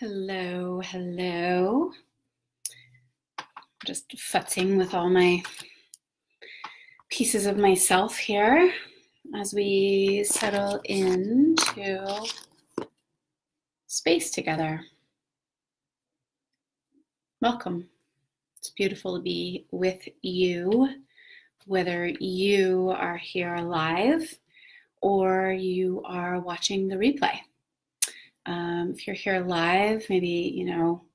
Hello, hello. Just futzing with all my pieces of myself here as we settle into space together. Welcome. It's beautiful to be with you, whether you are here live or you are watching the replay. If you're here live, maybe,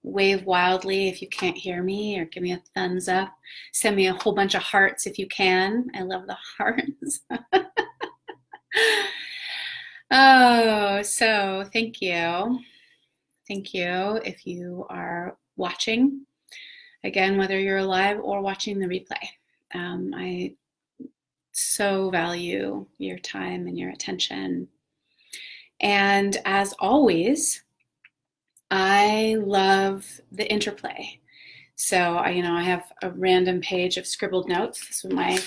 wave wildly if you can't hear me, or give me a thumbs up. Send me a whole bunch of hearts if you can. I love the hearts. Oh, so thank you. Thank you if you are watching. Again, whether you're live or watching the replay. I so value your time and your attention. And as always, I love the interplay. So I have a random page of scribbled notes. This is my,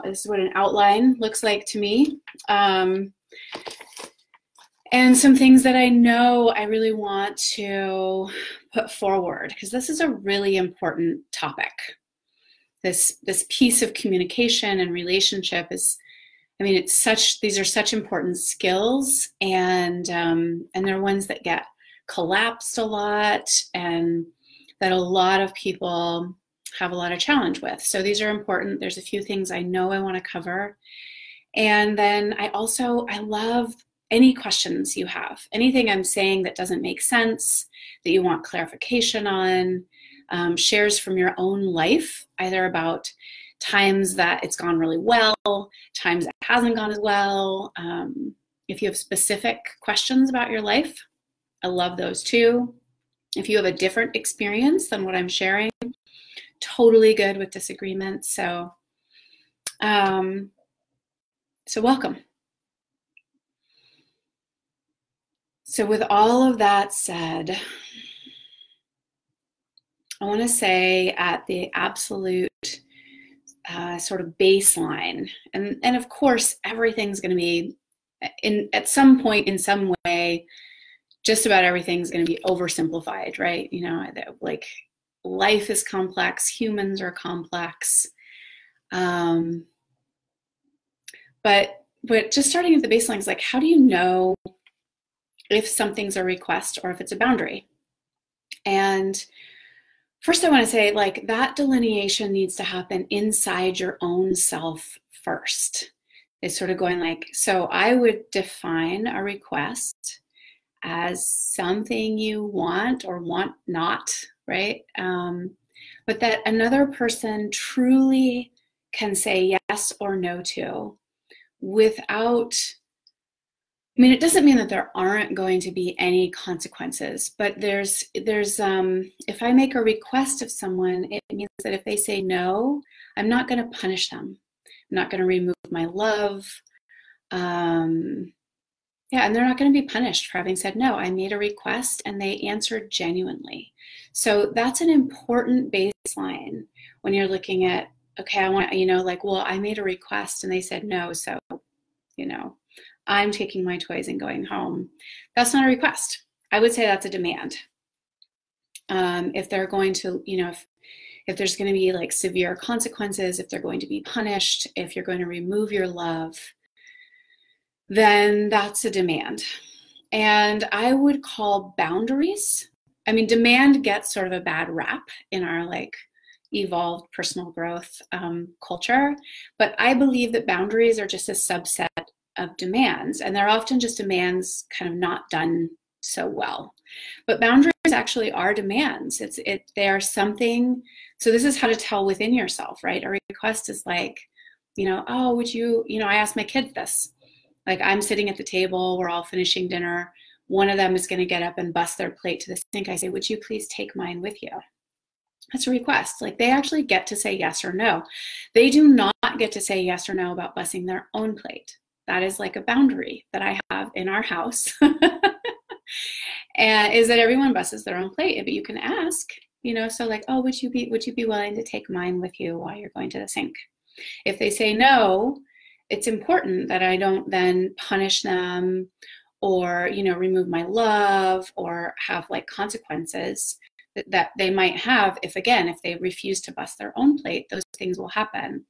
this is what an outline looks like to me. And some things that I know I really want to put forward, because this is a really important topic. This piece of communication and relationship is, these are such important skills, and they're ones that get collapsed a lot, and that a lot of people have a lot of challenge with. So these are important. There's a few things I know I want to cover. And then I love any questions you have, anything I'm saying that doesn't make sense, that you want clarification on, shares from your own life, either about times that it's gone really well, times it hasn't gone as well. If you have specific questions about your life, I love those too. If you have a different experience than what I'm sharing, totally good with disagreements. So welcome. So with all of that said, I want to say at the absolute sort of baseline, and of course everything's going to be at some point in some way, just about everything's going to be oversimplified, right? Like life is complex, humans are complex, but just starting at the baseline is like, how do you know if something's a request or if it's a boundary? And first, I want to say, like, that delineation needs to happen inside your own self first. It's sort of going like, so I would define a request as something you want or want not, right? But that another person truly can say yes or no to without, it doesn't mean that there aren't going to be any consequences, but there's if I make a request of someone, it means that if they say no, I'm not going to punish them. I'm not going to remove my love. And they're not going to be punished for having said no. I made a request and they answered genuinely. So that's an important baseline when you're looking at, okay, I want, well, I made a request and they said no, so, I'm taking my toys and going home. That's not a request. I would say that's a demand. If they're going to, if there's going to be like severe consequences, if they're going to be punished, if you're going to remove your love, then that's a demand. And I would call boundaries, demand gets sort of a bad rap in our evolved personal growth culture, but I believe that boundaries are just a subset of demands, and they're often just demands kind of not done so well. But boundaries actually are demands. They are something. So this is how to tell within yourself, right? A request is like, oh, would you, I asked my kids this. Like, I'm sitting at the table, we're all finishing dinner. One of them is going to get up and bust their plate to the sink. I say, would you please take mine with you? That's a request. Like, they actually get to say yes or no. They do not get to say yes or no about busting their own plate. That is like a boundary that I have in our house. And is that everyone busses their own plate, but you can ask, so like, oh, would you be willing to take mine with you while you're going to the sink? If they say no, it's important that I don't then punish them or, you know, remove my love, or have like consequences that they might have if, again, if they refuse to bust their own plate, those things will happen.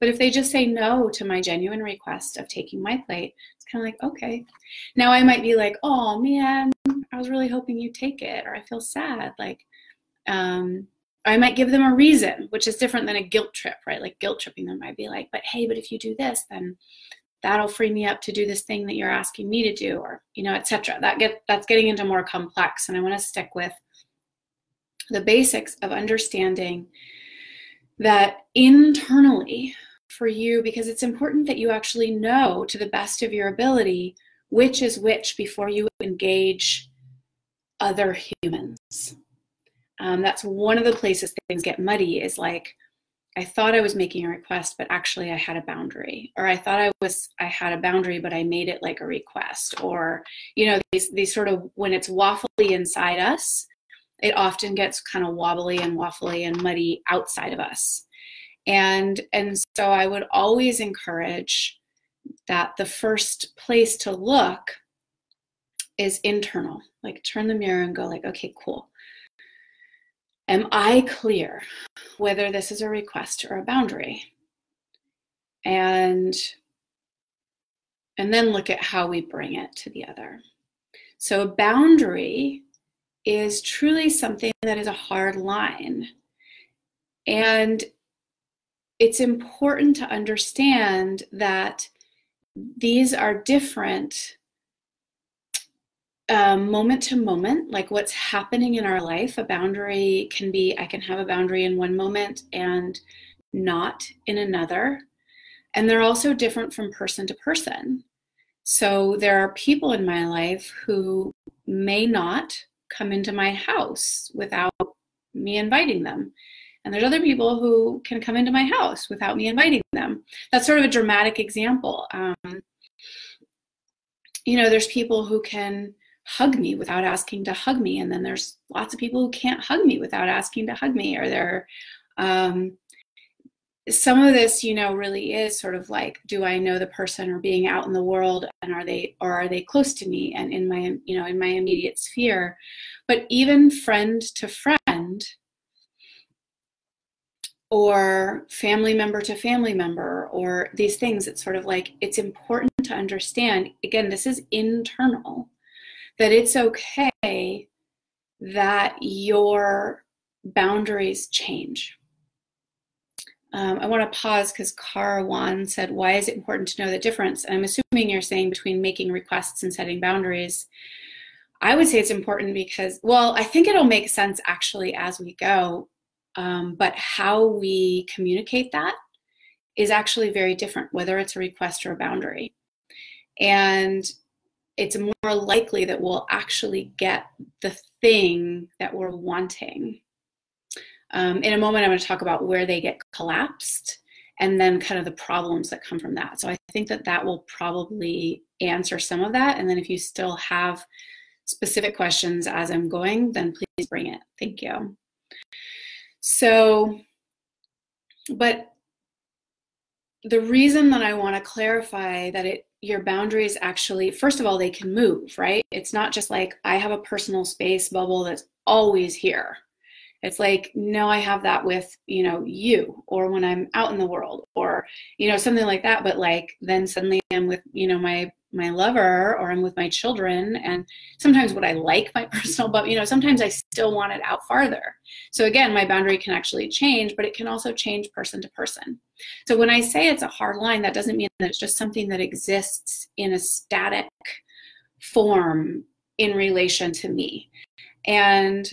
But if they just say no to my genuine request of taking my plate, it's kind of like, okay. Now I might be like, oh man, I was really hoping you'd take it, or I feel sad. Like, I might give them a reason, which is different than a guilt trip, right? Like guilt tripping them, I'd be like, but hey, but if you do this, then that'll free me up to do this thing that you're asking me to do, or, you know, etc. That's getting into more complex, and I want to stick with the basics of understanding that internally for you, because it's important that you actually know to the best of your ability which is which before you engage other humans. That's one of the places things get muddy, is like, I thought I was making a request, but actually I had a boundary, or I thought I had a boundary, but I made it like a request, or, you know, these sort of, when it's waffly inside us, it often gets kind of wobbly and waffly and muddy outside of us. And so I would always encourage that the first place to look is internal. Like, turn the mirror and go like, okay, cool. Am I clear whether this is a request or a boundary? And then look at how we bring it to the other. So a boundary is truly something that is a hard line. And it's important to understand that these are different moment to moment, like what's happening in our life. A boundary can be, I can have a boundary in one moment and not in another. And they're also different from person to person. So there are people in my life who may not come into my house without me inviting them. And there's other people who can come into my house without me inviting them. That's sort of a dramatic example. You know, there's people who can hug me without asking to hug me. And then there's lots of people who can't hug me without asking to hug me. Or there, some of this, you know, really is sort of like, do I know the person, or being out in the world, and are they close to me and in my, you know, in my immediate sphere. But even friend to friend, or family member to family member, or these things, it's sort of like, it's important to understand, again, this is internal, that it's okay that your boundaries change. I want to pause because Cara Wan said, why is it important to know the difference? And I'm assuming you're saying between making requests and setting boundaries. I would say it's important because, well, I think it'll make sense actually as we go, but how we communicate that is actually very different, whether it's a request or a boundary. And it's more likely that we'll actually get the thing that we're wanting. In a moment, I'm going to talk about where they get collapsed and then kind of the problems that come from that. So I think that that will probably answer some of that. And then if you still have specific questions as I'm going, then please bring it. Thank you. So, but the reason that I want to clarify that your boundaries actually, first of all, they can move, right? It's not just like I have a personal space bubble that's always here. It's like, no, I have that with, you know, you, or when I'm out in the world, or, you know, something like that. But like, then suddenly I'm with, you know, my lover, or I'm with my children. And sometimes what I like my personal, but, you know, sometimes I still want it out farther. So again, my boundary can actually change, but it can also change person to person. So when I say it's a hard line, that doesn't mean that it's just something that exists in a static form in relation to me. And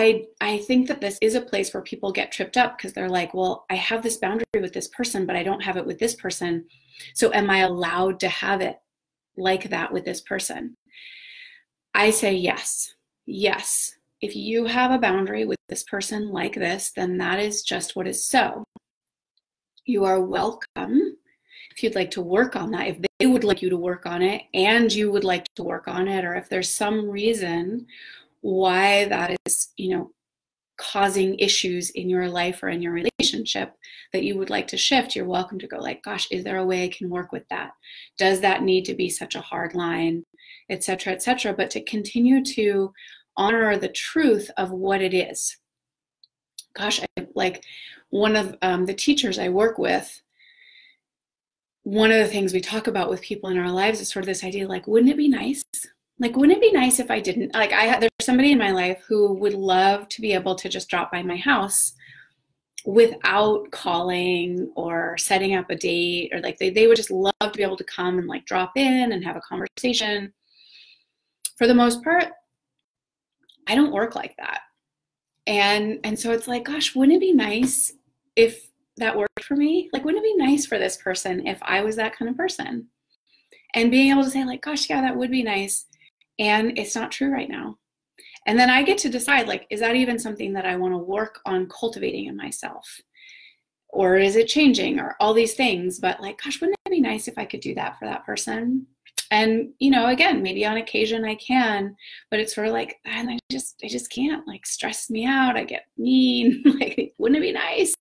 I think that this is a place where people get tripped up because they're like, well, I have this boundary with this person, but I don't have it with this person. So am I allowed to have it like that with this person? I say yes. Yes. If you have a boundary with this person like this, then that is just what is so. You are welcome if you'd like to work on that, if they would like you to work on it and you would like to work on it, or if there's some reason why that is, you know, causing issues in your life or in your relationship that you would like to shift, you're welcome to go like, gosh, is there a way I can work with that? Does that need to be such a hard line, et cetera, et cetera? But to continue to honor the truth of what it is. Gosh, like one of the teachers I work with, one of the things we talk about with people in our lives is sort of this idea, like, wouldn't it be nice? Like, wouldn't it be nice if I didn't, like, there's somebody in my life who would love to be able to just drop by my house without calling or setting up a date, or like they would just love to be able to come and like drop in and have a conversation. For the most part, I don't work like that. And so it's like, gosh, wouldn't it be nice if that worked for me? Like, wouldn't it be nice for this person if I was that kind of person? And being able to say like, gosh, yeah, that would be nice. And it's not true right now. And then I get to decide, like, is that even something that I want to work on cultivating in myself? Or is it changing, or all these things? But like, gosh, wouldn't it be nice if I could do that for that person? And, you know, again, maybe on occasion I can, but it's sort of like, and I just can't, like, stress me out. I get mean, like, wouldn't it be nice?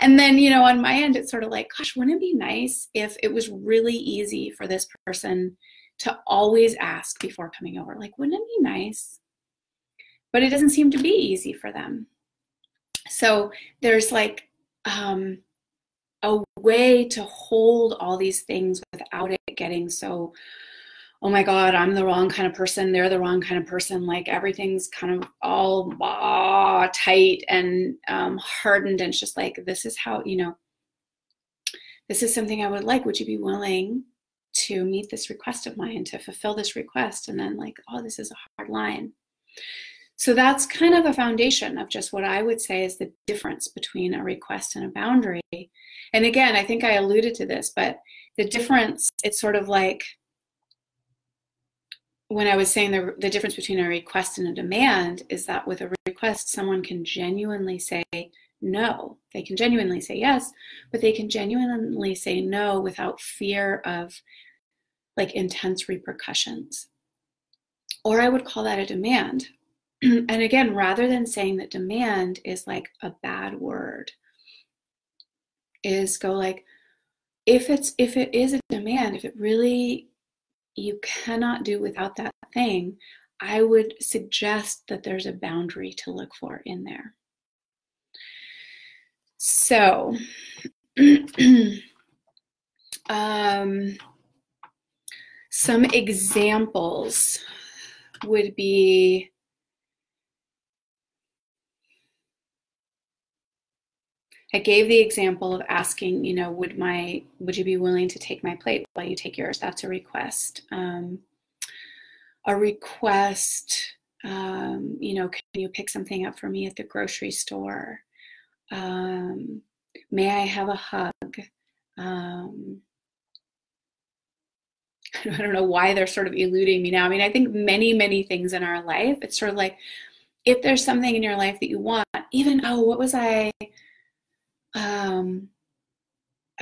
And then, you know, on my end, it's sort of like, gosh, wouldn't it be nice if it was really easy for this person to always ask before coming over? Like, wouldn't it be nice? But it doesn't seem to be easy for them. So there's like a way to hold all these things without it getting so, oh my God, I'm the wrong kind of person, they're the wrong kind of person, like everything's kind of all tight and hardened, and it's just like, this is how, you know, this is something I would like. Would you be willing to meet this request of mine, to fulfill this request? And then like, oh, this is a hard line. So that's kind of a foundation of just what I would say is the difference between a request and a boundary. And again, I think I alluded to this, but the difference, it's sort of like when I was saying the difference between a request and a demand is that with a request, someone can genuinely say no. They can genuinely say yes, but they can genuinely say no without fear of like intense repercussions. Or I would call that a demand. And again, rather than saying that demand is like a bad word, is go like, if it is a demand, if it really, you cannot do without that thing, I would suggest that there's a boundary to look for in there. So, some examples would be, I gave the example of asking, you know, would you be willing to take my plate while you take yours? That's a request. A request, you know, can you pick something up for me at the grocery store? May I have a hug? I don't know why they're sort of eluding me now. I mean, I think many, many things in our life, it's sort of like, if there's something in your life that you want, even, oh, what was I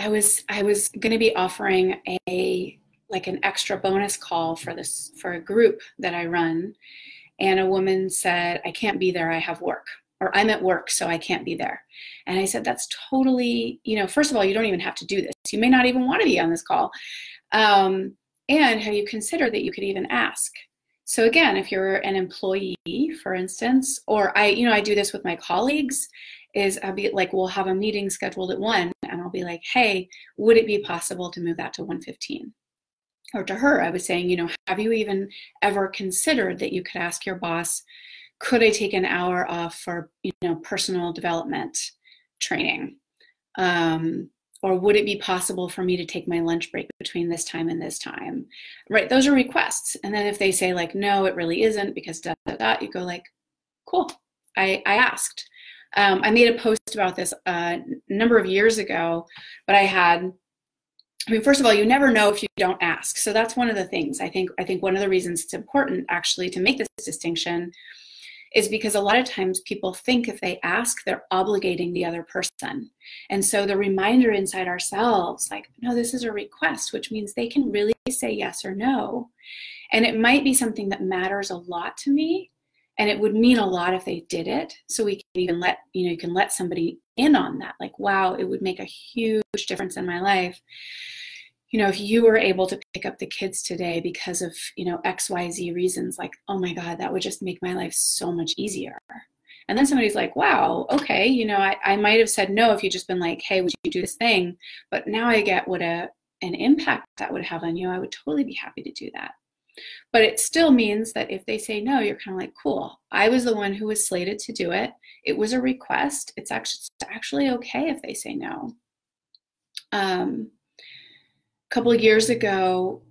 was going to be offering an extra bonus call for a group that I run, and a woman said, I can't be there, I have work, or I'm at work, so I can't be there. And I said, that's totally, you know, first of all, you don't even have to do this. You may not even want to be on this call. And have you considered that you could even ask? So again, if you're an employee, for instance, or I do this with my colleagues, is I'll be like, we'll have a meeting scheduled at 1, and I'll be like, hey, would it be possible to move that to 1:15? Or to her, I was saying, you know, have you even ever considered that you could ask your boss, could I take an hour off for, you know, personal development training? Or would it be possible for me to take my lunch break between this time and this time? Right, those are requests. And then if they say like, no, it really isn't because da, da, da, you go like, cool, I asked. I made a post about this a number of years ago, but I mean, first of all, you never know if you don't ask. So that's one of the things. I think one of the reasons it's important actually to make this distinction is because a lot of times people think if they ask, they're obligating the other person. And so the reminder inside ourselves, like, no, this is a request, which means they can really say yes or no. And it might be something that matters a lot to me. And it would mean a lot if they did it. So we can even let, you can let somebody in on that. Like, wow, it would make a huge difference in my life. If you were able to pick up the kids today because of, XYZ reasons, like, oh my God, that would just make my life so much easier. And then somebody's like, wow, okay, I might have said no if you'd just been like, hey, would you do this thing? But now I get what an impact that would have on you. I would totally be happy to do that. But it still means that if they say no, you're kind of like, cool, I was the one who was slated to do it. It was a request. It's actually okay if they say no. A couple of years ago,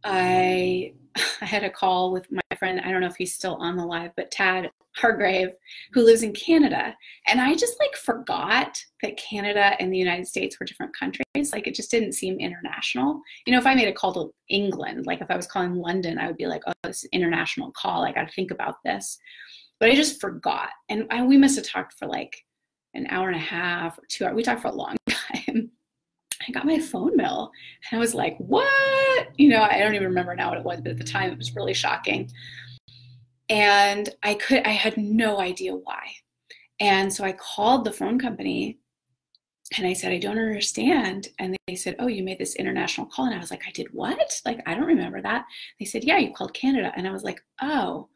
I had a call with my friend, I don't know if he's still on the live, but Tad Hargrave, who lives in Canada. And I just forgot that Canada and the United States were different countries. Like, it just didn't seem international. If I made a call to England, like if I was calling London, I would be like, oh, this is an international call. I got to think about this. But I just forgot. And we must have talked for like an hour and a half or 2 hours. We talked for a long time. I got my phone bill and I was like, what? I don't even remember now what it was, but at the time it was really shocking. And I had no idea why. And so I called the phone company and I said, I don't understand. And they said, oh, you made this international call. And I was like, I did what? Like, I don't remember that. They said, yeah, you called Canada. And I was like, oh,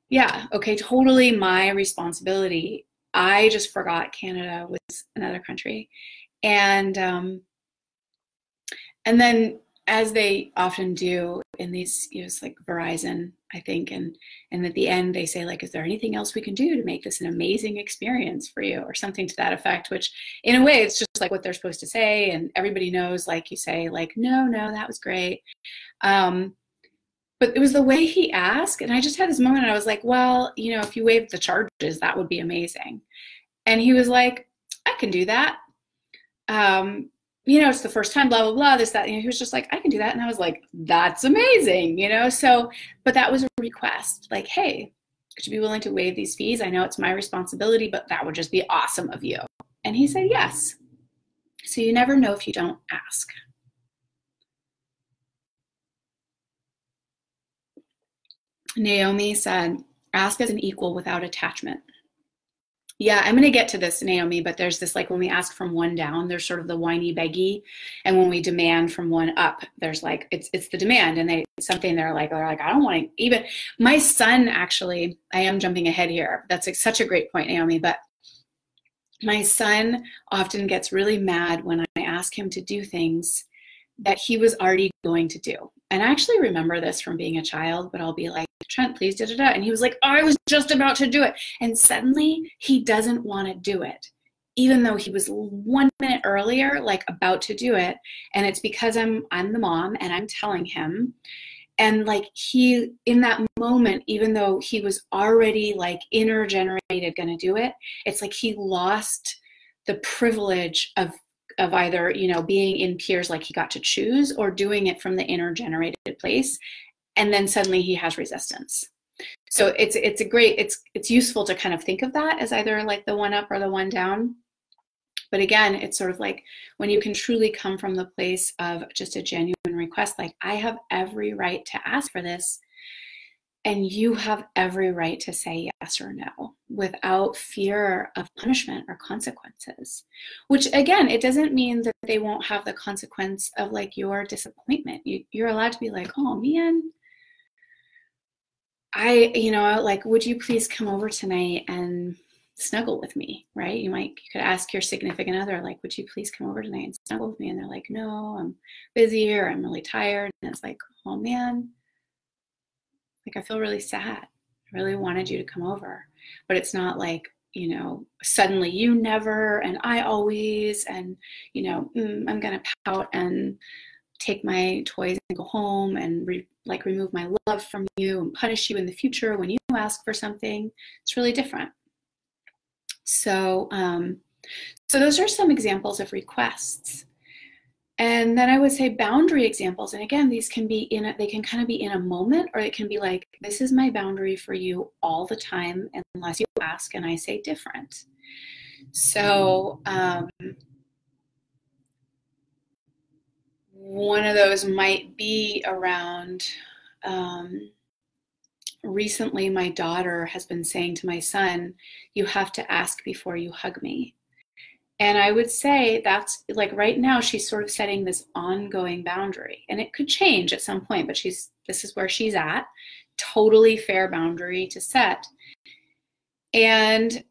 yeah, okay, totally my responsibility. I just forgot Canada was another country. And then, as they often do in these, it's like Verizon, I think, and at the end they say, like, is there anything else we can do to make this an amazing experience for you, or something to that effect, which in a way it's just like what they're supposed to say, and everybody knows, like, you say, like, no, that was great. But it was the way he asked, and I just had this moment, and I was like, well, if you waived the charges, that would be amazing. And he was like, I can do that. It's the first time, blah, blah, blah, this, that. He was just like, I can do that. And I was like, that's amazing, So, but that was a request. Like, hey, could you be willing to waive these fees? I know it's my responsibility, but that would just be awesome of you. And he said, yes. So you never know if you don't ask. Naomi said, ask as an equal without attachment. Yeah, I'm going to get to this, Naomi, but there's this, like, when we ask from one down, there's sort of the whiny beggy. And when we demand from one up, there's like, it's the demand. And they're like, I don't want to even, my son, actually, I am jumping ahead here. That's like such a great point, Naomi, but my son often gets really mad when I ask him to do things that he was already going to do. And I actually remember this from being a child, but I'll be like, Trent, please, da-da-da. And he was like, I was just about to do it. And suddenly he doesn't want to do it, even though he was 1 minute earlier, like, about to do it. And it's because I'm the mom and I'm telling him. And like, he, in that moment, even though he was already like inner generated going to do it, it's like he lost the privilege of either, being in peers, like he got to choose, or doing it from the inner generated place. And then suddenly he has resistance. So it's useful to kind of think of that as either like the one up or the one down. But again, it's sort of like when you can truly come from the place of just a genuine request, like, I have every right to ask for this, and you have every right to say yes or no without fear of punishment or consequences. Which, again, it doesn't mean that they won't have the consequence of like your disappointment. You're allowed to be like, oh man, like, would you please come over tonight and snuggle with me, right? You could ask your significant other, like, would you please come over tonight and snuggle with me? And they're like, no, I'm busy, or I'm really tired. And it's like, oh man, like, I feel really sad. I really wanted you to come over. But it's not like, suddenly you never and I always, and, I'm going to pout and take my toys and go home and remove my love from you and punish you in the future when you ask for something. It's really different. So, so those are some examples of requests. And then I would say boundary examples. And again, these can be they can kind of be in a moment, or it can be like, this is my boundary for you all the time, unless you ask and I say different. So one of those might be around recently my daughter has been saying to my son, you have to ask before you hug me. And I would say that's like right now she's sort of setting this ongoing boundary, and it could change at some point, but this is where she's at. Totally fair boundary to set. And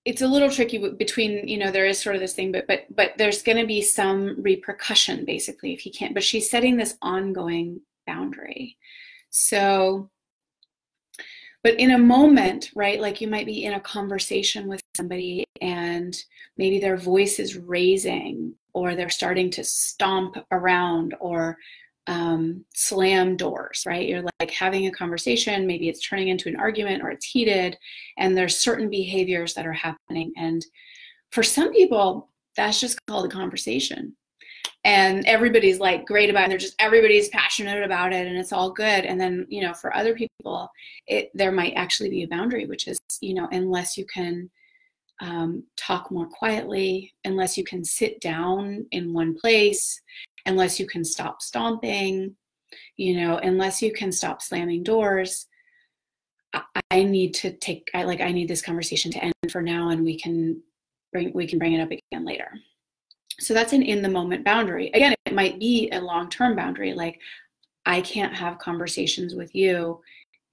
it's a little tricky between, you know, there is sort of this thing, but there's going to be some repercussion basically if he can't, but she's setting this ongoing boundary. So, but in a moment, right, like you might be in a conversation with somebody and maybe their voice is raising, or they're starting to stomp around or slam doors, right? You're like having a conversation, maybe it's turning into an argument or it's heated, and there's certain behaviors that are happening. And for some people, that's just called a conversation. And everybody's like great about it. Everybody's passionate about it and it's all good. And then, you know, for other people, there might actually be a boundary, which is, you know, unless you can talk more quietly, unless you can sit down in one place, unless you can stop stomping, you know, unless you can stop slamming doors, I need this conversation to end for now, and we can bring it up again later. So that's an in the moment boundary. Again, it might be a long-term boundary, like I can't have conversations with you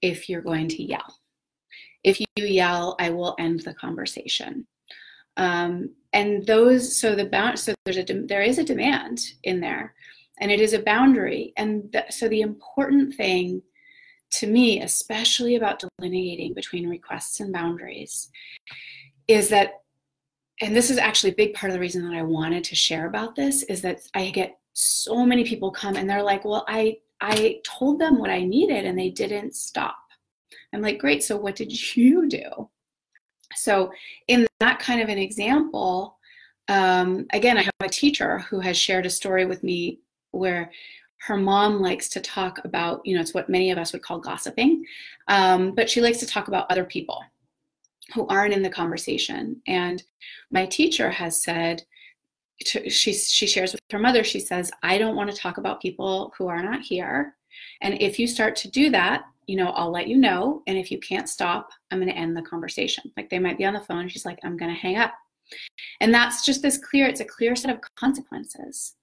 if you're going to yell. If you yell, I will end the conversation. And those, so there is a demand in there, and it is a boundary. And so the important thing to me, especially about delineating between requests and boundaries, is that, and this is actually a big part of the reason that I wanted to share about this, is that I get so many people come and they're like, well, I told them what I needed and they didn't stop. I'm like, great, so what did you do? So in that kind of an example, again, I have a teacher who has shared a story with me where her mom likes to talk about, you know, it's what many of us would call gossiping, but she likes to talk about other people who aren't in the conversation. And my teacher has said, she shares with her mother, she says, I don't want to talk about people who are not here. And if you start to do that, you know, I'll let you know. And if you can't stop, I'm going to end the conversation. Like they might be on the phone. She's like, I'm going to hang up. And that's just it's a clear set of consequences.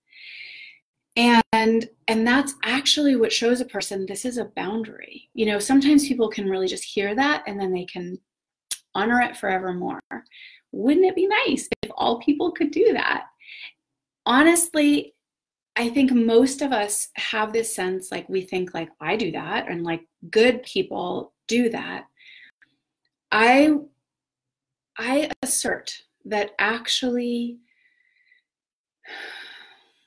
And that's actually what shows a person this is a boundary. You know, sometimes people can really just hear that and then they can honor it forevermore. Wouldn't it be nice if all people could do that? Honestly, I think most of us have this sense, like we think like I do that and like good people do that. I assert that actually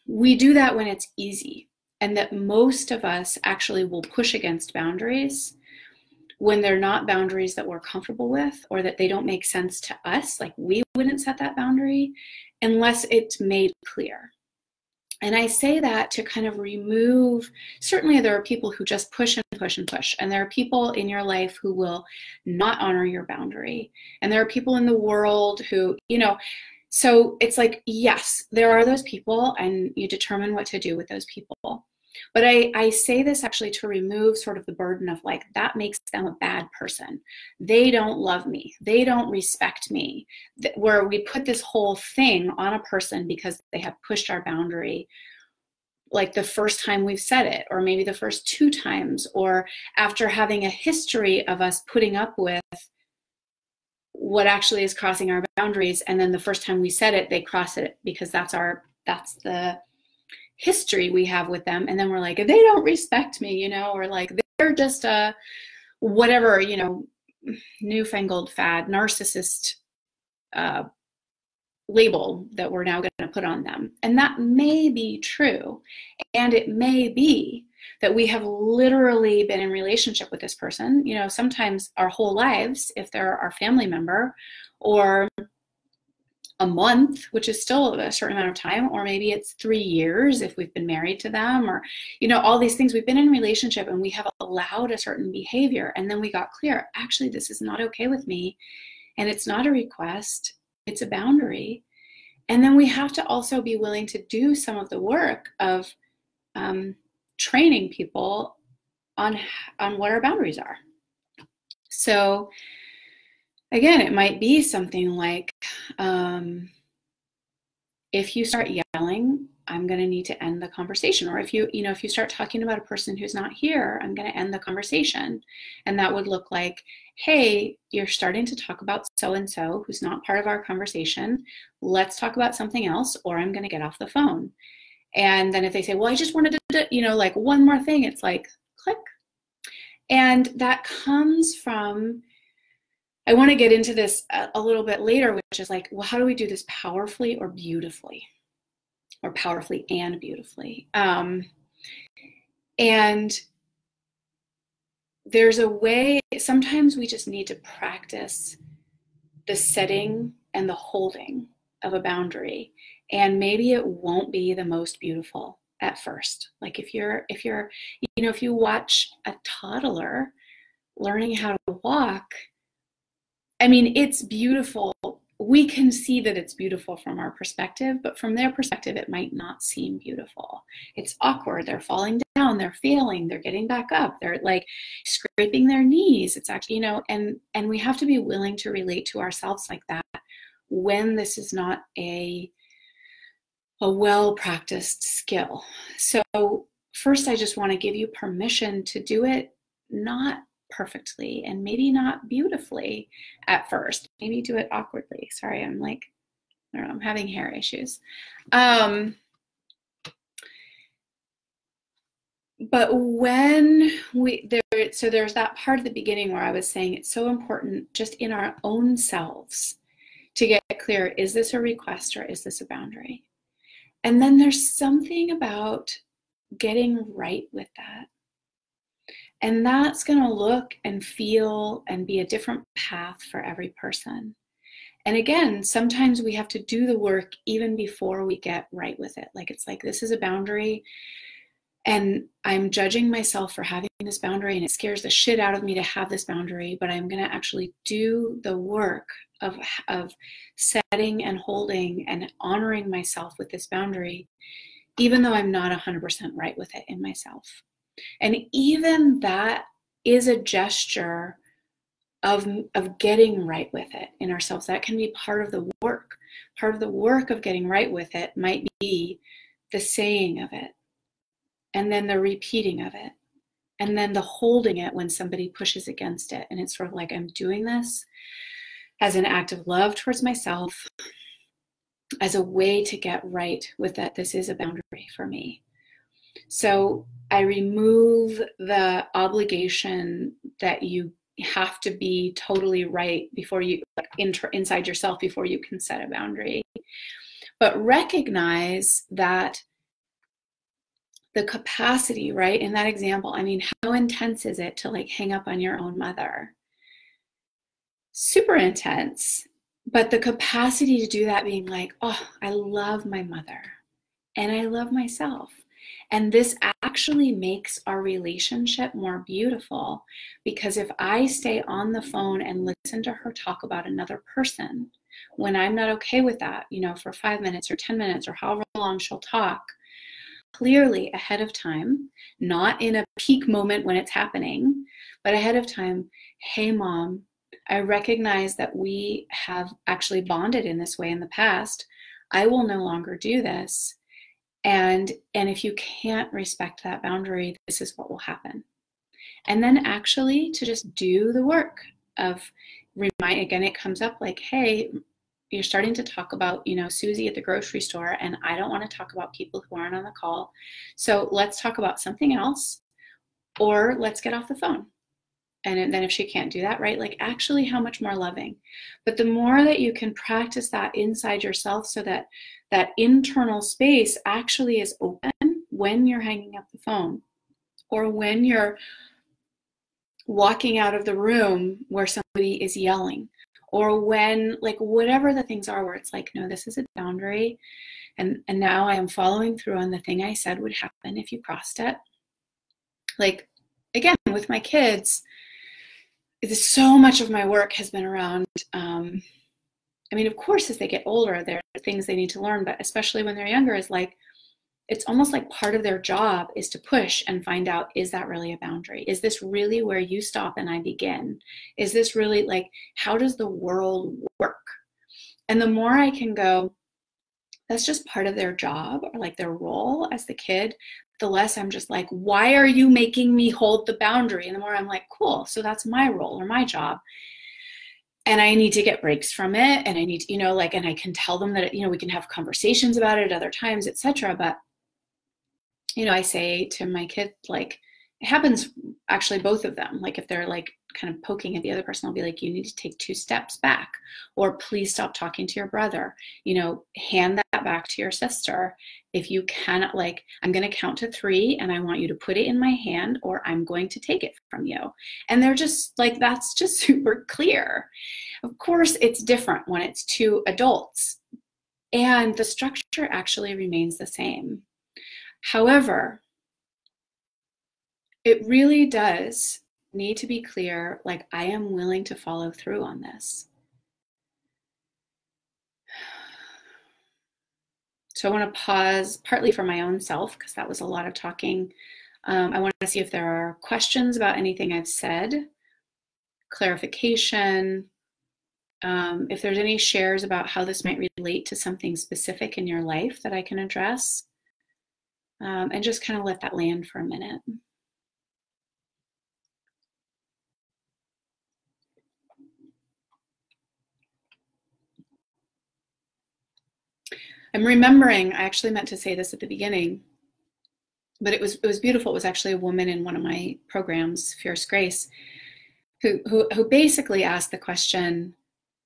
we do that when it's easy, and that most of us actually will push against boundaries when they're not boundaries that we're comfortable with, or that they don't make sense to us. Like we wouldn't set that boundary unless it's made clear. And I say that to kind of remove, certainly there are people who just push and push and push. And there are people in your life who will not honor your boundary. And there are people in the world who, you know, so it's like, yes, there are those people and you determine what to do with those people. But I say this actually to remove sort of the burden of like, that makes them a bad person. They don't love me. They don't respect me. Where we put this whole thing on a person because they have pushed our boundary, like the first time we've said it, or maybe the first 2 times, or after having a history of us putting up with what actually is crossing our boundaries. And then the first time we said it, they cross it because that's the history we have with them. And then we're like, they don't respect me, you know, or like they're just a whatever, you know, newfangled fad narcissist label that we're now going to put on them. And that may be true. And it may be that we have literally been in relationship with this person, you know, sometimes our whole lives, if they're our family member, or a month, which is still a certain amount of time, or maybe it's 3 years if we've been married to them, or, you know, all these things. We've been in a relationship and we have allowed a certain behavior, and then we got clear, actually, this is not okay with me, and it's not a request, it's a boundary. And then we have to also be willing to do some of the work of training people on what our boundaries are. So again, it might be something like, if you start yelling, I'm going to need to end the conversation. Or if you start talking about a person who's not here, I'm going to end the conversation. And that would look like, hey, you're starting to talk about so-and-so who's not part of our conversation. Let's talk about something else, or I'm going to get off the phone. And then if they say, well, I just wanted to, like one more thing, it's like, click. And that comes from, I want to get into this a little bit later, which is like, well, how do we do this powerfully or beautifully? Or powerfully and beautifully? And there's a way, sometimes we just need to practice the setting and the holding of a boundary. And maybe it won't be the most beautiful at first. Like if you watch a toddler learning how to walk, I mean, it's beautiful. We can see that it's beautiful from our perspective, but from their perspective, it might not seem beautiful. It's awkward. They're falling down, they're failing, they're getting back up, they're like scraping their knees. It's actually, and we have to be willing to relate to ourselves like that when this is not a well-practiced skill. So first, I just want to give you permission to do it not perfectly and maybe not beautifully at first. Maybe do it awkwardly. Sorry, I don't know, I'm having hair issues. But when there's that part at the beginning where I was saying it's so important just in our own selves to get clear, is this a request or is this a boundary? And then there's something about getting right with that. And that's going to look and feel and be a different path for every person. And again, sometimes we have to do the work even before we get right with it. Like, it's like, this is a boundary and I'm judging myself for having this boundary and it scares the shit out of me to have this boundary, but I'm going to actually do the work of setting and holding and honoring myself with this boundary, even though I'm not 100% right with it in myself. And even that is a gesture of getting right with it in ourselves. That can be part of the work. Part of the work of getting right with it might be the saying of it, and then the repeating of it, and then the holding it when somebody pushes against it. And it's sort of like, I'm doing this as an act of love towards myself, as a way to get right with that this is a boundary for me. So I remove the obligation that you have to be totally right before you, inside yourself, before you can set a boundary. But recognize that the capacity, right, in that example, I mean, how intense is it to like hang up on your own mother? Super intense. But the capacity to do that, being like, oh, I love my mother and I love myself. And this actually makes our relationship more beautiful, because if I stay on the phone and listen to her talk about another person, when I'm not okay with that, for 5 minutes or 10 minutes or however long she'll talk, clearly ahead of time, not in a peak moment when it's happening, but ahead of time, hey, Mom, I recognize that we have actually bonded in this way in the past. I will no longer do this. And if you can't respect that boundary, this is what will happen. And then actually to just do the work of again, it comes up like, hey, you're starting to talk about, Susie at the grocery store, and I don't want to talk about people who aren't on the call. So let's talk about something else, or let's get off the phone. And then if she can't do that, right, like actually how much more loving. But the more that you can practice that inside yourself, so that that internal space actually is open when you're hanging up the phone, or when you're walking out of the room where somebody is yelling, or when, like, whatever the things are where it's like, no, this is a boundary, and now I am following through on the thing I said would happen if you crossed it. Like, again, with my kids, so much of my work has been around, I mean, of course, as they get older, there are things they need to learn, but especially when they're younger, is like, it's almost like part of their job is to push and find out, is that really a boundary? Is this really where you stop and I begin? Is this really like, how does the world work? And the more I can go, that's just part of their job or like their role as the kid, the less I'm just like, why are you making me hold the boundary? And the more I'm like, cool, so that's my role or my job. And I need to get breaks from it. And I need to, like, and I can tell them that, we can have conversations about it at other times, etc. But I say to my kid, like, it happens actually both of them. Like if they're like kind of poking at the other person, I'll be like, you need to take 2 steps back, or please stop talking to your brother, hand that back to your sister. If you cannot, like, I'm going to count to 3 and I want you to put it in my hand or I'm going to take it from you. And they're just like, that's just super clear. Of course, it's different when it's 2 adults and the structure actually remains the same. However, it really does need to be clear, like, I am willing to follow through on this. So I want to pause partly for my own self, because that was a lot of talking. I want to see if there are questions about anything I've said, clarification, if there's any shares about how this might relate to something specific in your life that I can address. And just kind of let that land for a minute. I'm remembering, I actually meant to say this at the beginning, but it was beautiful. It was actually a woman in one of my programs, Fierce Grace, who basically asked the question,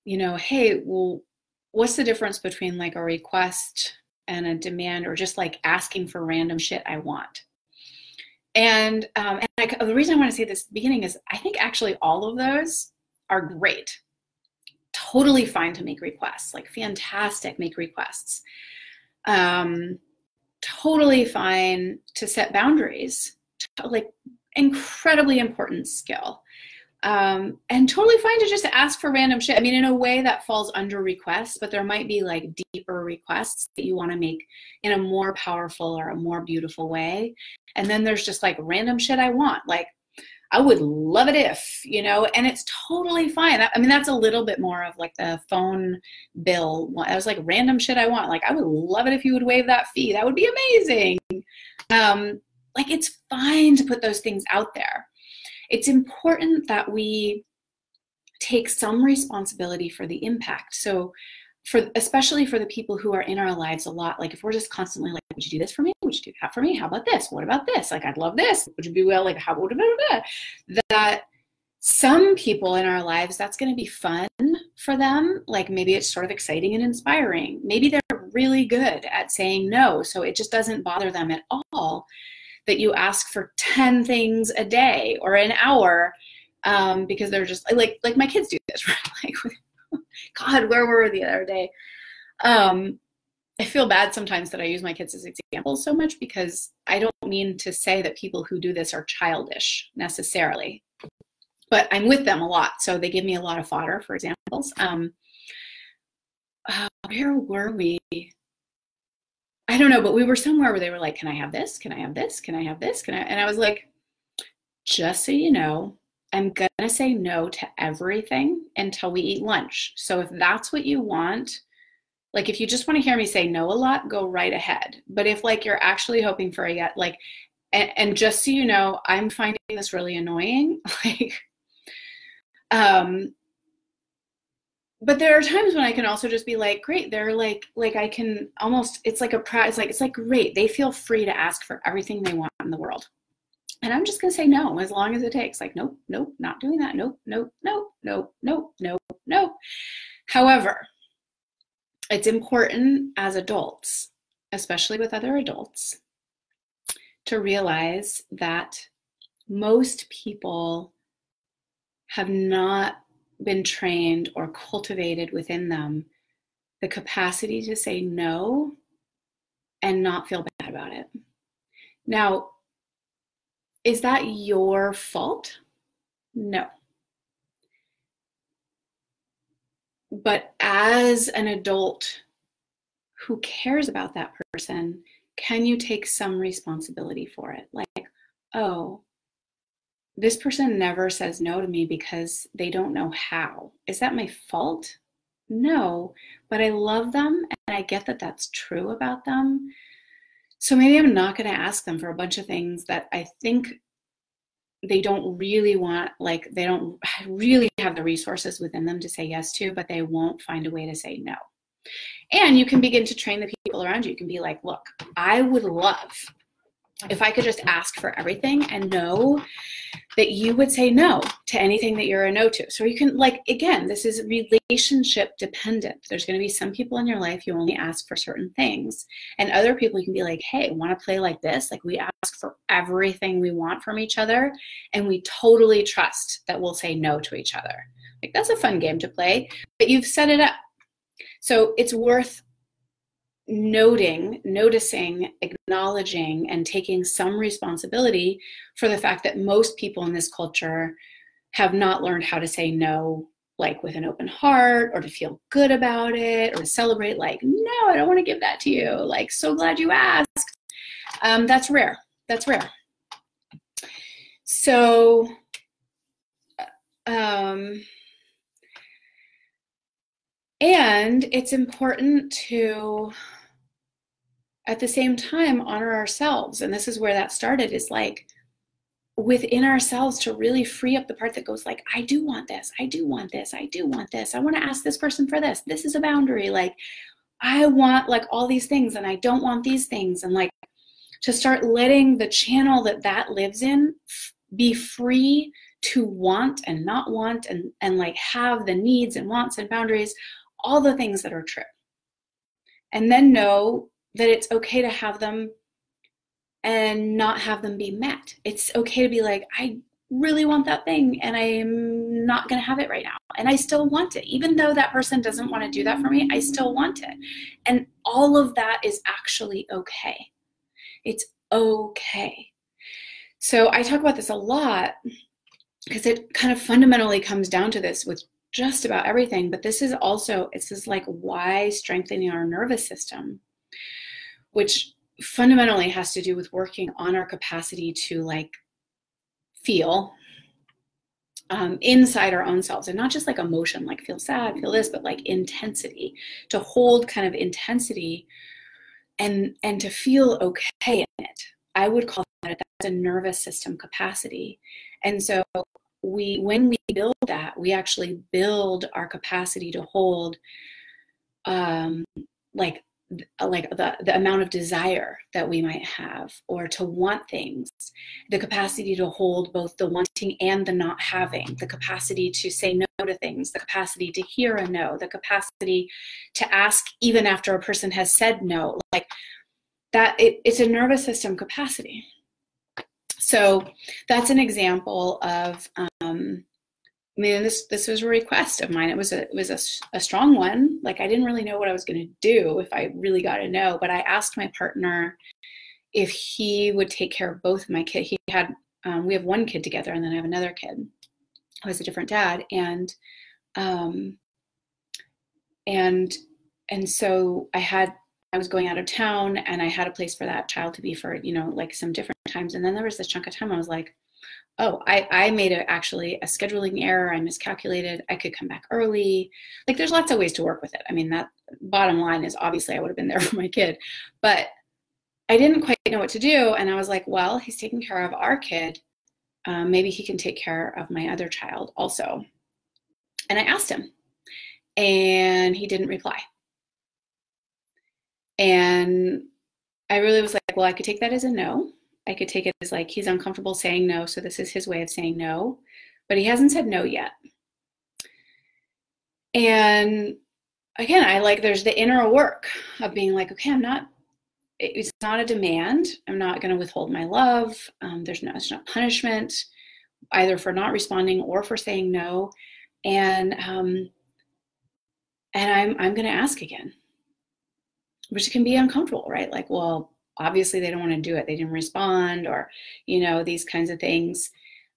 hey, well, what's the difference between like a request and a demand, or just like asking for random shit I want? And the reason I want to say this at the beginning is I think actually all of those are great. Totally fine to make requests, like fantastic, make requests. Totally fine to set boundaries, like incredibly important skill. And totally fine to just ask for random shit. I mean, in a way that falls under requests, but there might be like deeper requests that you want to make in a more powerful or a more beautiful way. And then there's just like random shit I want, like, I would love it if, and it's totally fine. I mean, that's a little bit more of like the phone bill. I was like, random shit I want. Like, I would love it if you would waive that fee. That would be amazing. Like, it's fine to put those things out there. It's important that we take some responsibility for the impact. So especially for the people who are in our lives a lot, like if we're just constantly like, would you do this for me? Would you do that for me? How about this? What about this? Like, I'd love this. Would you be well? Like, how would that? Some people in our lives, that's going to be fun for them. Like maybe it's sort of exciting and inspiring. Maybe they're really good at saying no, so it just doesn't bother them at all that you ask for 10 things a day or an hour, because they're just like my kids do this, right? Like, God, where were we the other day? I feel bad sometimes that I use my kids as examples so much, because I don't mean to say that people who do this are childish necessarily, but I'm with them a lot, so they give me a lot of fodder for examples. Where were we? I don't know, but we were somewhere where they were like, can I have this? Can I have this? Can I have this? And I was like, just so you know, I'm going to say no to everything until we eat lunch. So if that's what you want, like if you just want to hear me say no a lot, go right ahead. But if like you're actually hoping for a yet, like, and just so you know, I'm finding this really annoying. Like, but there are times when I can also just be like, great, they're like I can almost, it's like it's like great, they feel free to ask for everything they want in the world. And I'm just going to say no as long as it takes. Like, nope, nope, not doing that. Nope, nope, nope, nope, nope, nope, nope. However, it's important as adults, especially with other adults, to realize that most people have not been trained or cultivated within them the capacity to say no and not feel bad about it. Now, is that your fault? No. But as an adult who cares about that person, can you take some responsibility for it? Like, oh, this person never says no to me because they don't know how. Is that my fault? No, but I love them and I get that that's true about them. So maybe I'm not going to ask them for a bunch of things that I think they don't really want, like they don't really have the resources within them to say yes to, but they won't find a way to say no. And you can begin to train the people around you. You can be like, look, I would love if I could just ask for everything and know that you would say no to anything that you're a no to. So you can, like, again, this is relationship dependent. There's going to be some people in your life you only ask for certain things, and other people you can be like, hey, want to play like this? Like, we ask for everything we want from each other, and we totally trust that we'll say no to each other. Like, that's a fun game to play, but you've set it up. So it's worth noticing, acknowledging, and taking some responsibility for the fact that most people in this culture have not learned how to say no, like with an open heart, or to feel good about it, or to celebrate, like, no, I don't want to give that to you. Like, so glad you asked. That's rare. That's rare. So, and it's important to, at the same time, honor ourselves. And this is where that started, is like within ourselves to really free up the part that goes like, I do want this. I do want this. I do want this. I want to ask this person for this. This is a boundary. Like, I want like all these things and I don't want these things. And like to start letting the channel that lives in be free to want and not want, and like have the needs and wants and boundaries, all the things that are true. And then know that it's okay to have them and not have them be met. It's okay to be like, I really want that thing and I'm not going to have it right now. And I still want it. Even though that person doesn't want to do that for me, I still want it. And all of that is actually okay. It's okay. So I talk about this a lot because it kind of fundamentally comes down to this with just about everything. But this is also, it's just like why strengthening our nervous system, which fundamentally has to do with working on our capacity to like feel inside our own selves, and not just like emotion, like feel sad, feel this, but like intensity, to hold kind of intensity and to feel okay in it. I would call that that's a nervous system capacity. And so when we build that, we actually build our capacity to hold like the amount of desire that we might have, or to want things, the capacity to hold both the wanting and the not having, the capacity to say no to things, the capacity to hear a no, the capacity to ask even after a person has said no, like that. It's a nervous system capacity. So that's an example of, I mean, this was a request of mine. It was a strong one. Like, I didn't really know what I was going to do if I really got to know, but I asked my partner if he would take care of both of my kids. He had, we have one kid together, and then I have another kid who has a different dad. And so I was going out of town, and I had a place for that child to be for, you know, like some different times. And then there was this chunk of time I was like, oh, I made actually a scheduling error. I miscalculated. I could come back early. Like, there's lots of ways to work with it. I mean, that bottom line is obviously I would have been there for my kid, but I didn't quite know what to do. And I was like, well, he's taking care of our kid. Maybe he can take care of my other child also. And I asked him, and he didn't reply. And I really was like, well, I could take that as a no. I could take it as like, he's uncomfortable saying no, so this is his way of saying no, but he hasn't said no yet. And again, there's the inner work of being like, okay, it's not a demand. I'm not going to withhold my love. It's not punishment, either for not responding or for saying no. And I'm going to ask again, which can be uncomfortable, right? Like, well, obviously they don't want to do it. They didn't respond, or, you know, these kinds of things.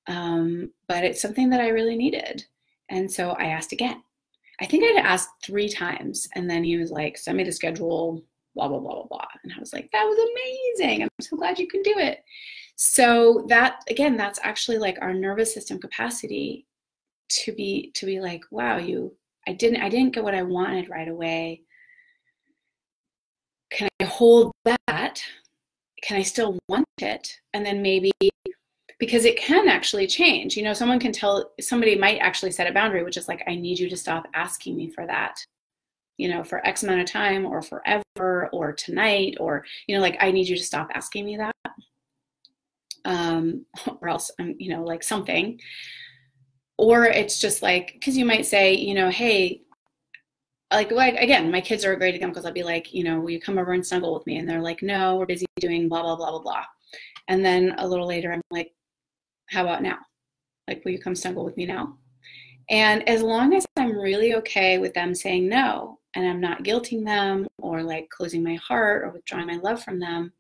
But it's something that I really needed. And so I asked again. I think I'd asked 3 times, and then he was like, send me the schedule, blah, blah, blah, blah, blah. And I was like, that was amazing. I'm so glad you can do it. So that, again, that's actually like our nervous system capacity to be like, wow, I didn't get what I wanted right away. Can I hold that? Can I still want it? And then maybe, because it can actually change. You know, somebody might actually set a boundary, which is like, I need you to stop asking me for that, you know, for X amount of time or forever or tonight, or, you know, like, I need you to stop asking me that. Or else I'm, you know, like something. Or it's just like, because you might say, you know, hey, like again, my kids are a great example, because I'll be like, you know, will you come over and snuggle with me? And they're like, no, we're busy doing blah, blah, blah, blah, blah. And then a little later, I'm like, how about now? Like, will you come snuggle with me now? And as long as I'm really okay with them saying no, and I'm not guilting them or like closing my heart or withdrawing my love from them,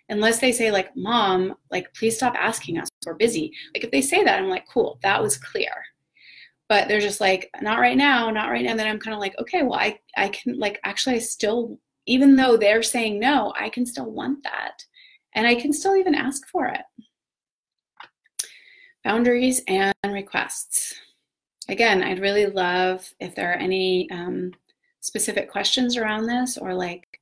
unless they say like, Mom, like, please stop asking us, we're busy. Like, if they say that, I'm like, cool, that was clear. But they're just like, not right now, not right now. And then I'm kind of like, okay, well, I can, like, actually, I still, even though they're saying no, I can still want that. And I can still even ask for it. Boundaries and requests. Again, I'd really love if there are any specific questions around this, or like,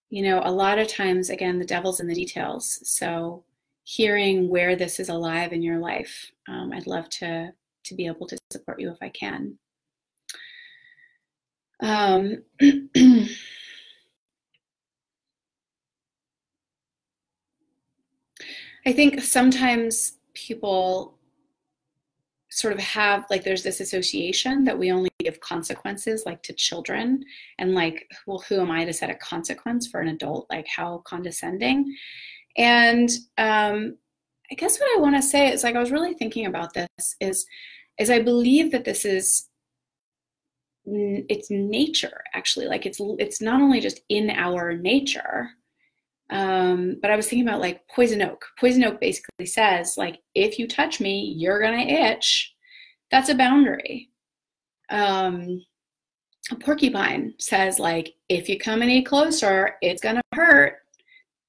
you know, a lot of times, again, the devil's in the details. So hearing where this is alive in your life, I'd love to be able to support you if I can. I think sometimes people sort of have, like, there's this association that we only give consequences, like, to children, and like, well, who am I to set a consequence for an adult? Like, how condescending. And I guess what I want to say is, like, I was really thinking about this is I believe that this is, it's nature, actually. Like, it's not only just in our nature, but I was thinking about, like, poison oak. Poison oak basically says, like, if you touch me, you're gonna itch. That's a boundary. A porcupine says, like, if you come any closer, it's gonna hurt.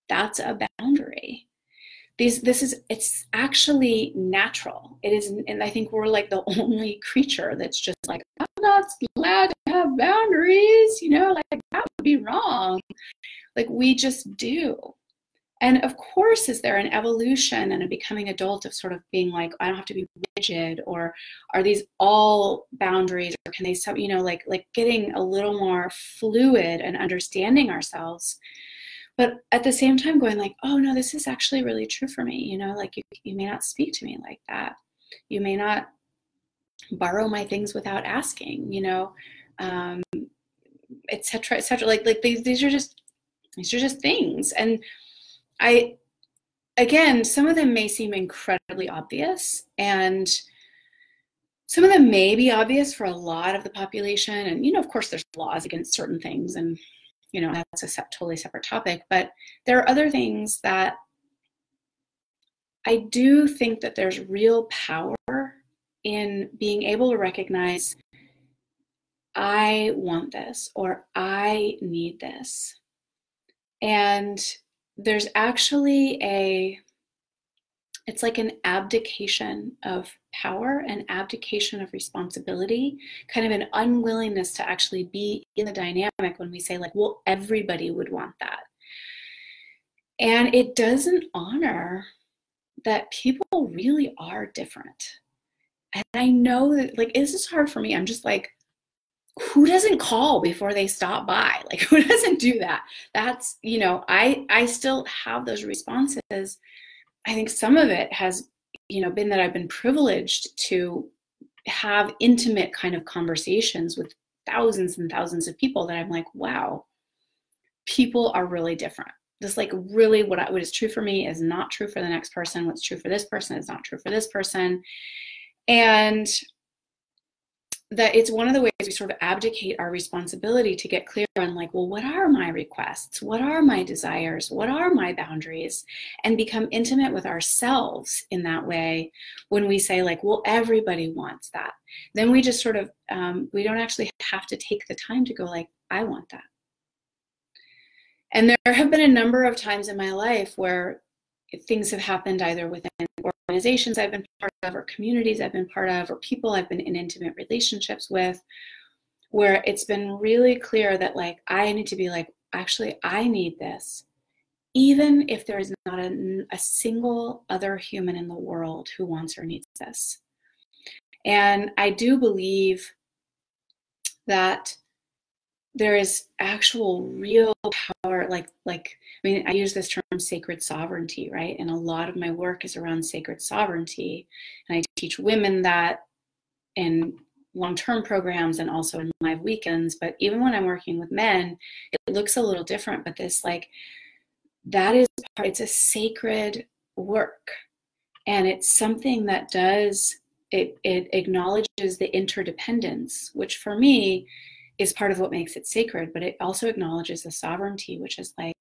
That's a boundary. It's actually natural. It is, and I think we're like the only creature that's just like, I'm not allowed to have boundaries, you know, like, that would be wrong. Like, we just do. And of course, is there an evolution and a becoming adult of sort of being like, I don't have to be rigid, or are these all boundaries, or can they, you know, like getting a little more fluid and understanding ourselves. But at the same time going like, oh no, this is actually really true for me. You know, like, you may not speak to me like that. You may not borrow my things without asking, you know, et cetera, et cetera. Like these are just things. And again, some of them may seem incredibly obvious, and some of them may be obvious for a lot of the population. And, you know, of course, there's laws against certain things, and, you know, that's a totally separate topic. But there are other things that I do think that there's real power in being able to recognize, I want this, or I need this. And there's actually it's like an abdication of power, an abdication of responsibility, kind of an unwillingness to actually be in the dynamic when we say, like, well, everybody would want that. And it doesn't honor that people really are different. And I know that, like, this is hard for me. I'm just like, who doesn't call before they stop by? Like, who doesn't do that? That's, you know, I still have those responses. I think some of it has, you know, been that I've been privileged to have intimate kind of conversations with thousands and thousands of people that I'm like, wow, people are really different. Just like, really, what is true for me is not true for the next person. What's true for this person is not true for this person. And that it's one of the ways we sort of abdicate our responsibility to get clear on, like, well, what are my requests? What are my desires? What are my boundaries? And become intimate with ourselves in that way. When we say, like, well, everybody wants that, then we just sort of, we don't actually have to take the time to go, like, I want that. And there have been a number of times in my life where things have happened either within organizations I've been part of, or communities I've been part of, or people I've been in intimate relationships with, where it's been really clear that like I need to be like, actually, I need this, even if there is not a single other human in the world who wants or needs this. And I do believe that there is actual real power, like I mean, I use this term sacred sovereignty, right? And a lot of my work is around sacred sovereignty. And I teach women that in long-term programs and also in live weekends. But even when I'm working with men, it looks a little different. But this, like, that is, it's a sacred work. And it's something that does, it acknowledges the interdependence, which for me is part of what makes it sacred, but it also acknowledges the sovereignty, which is like,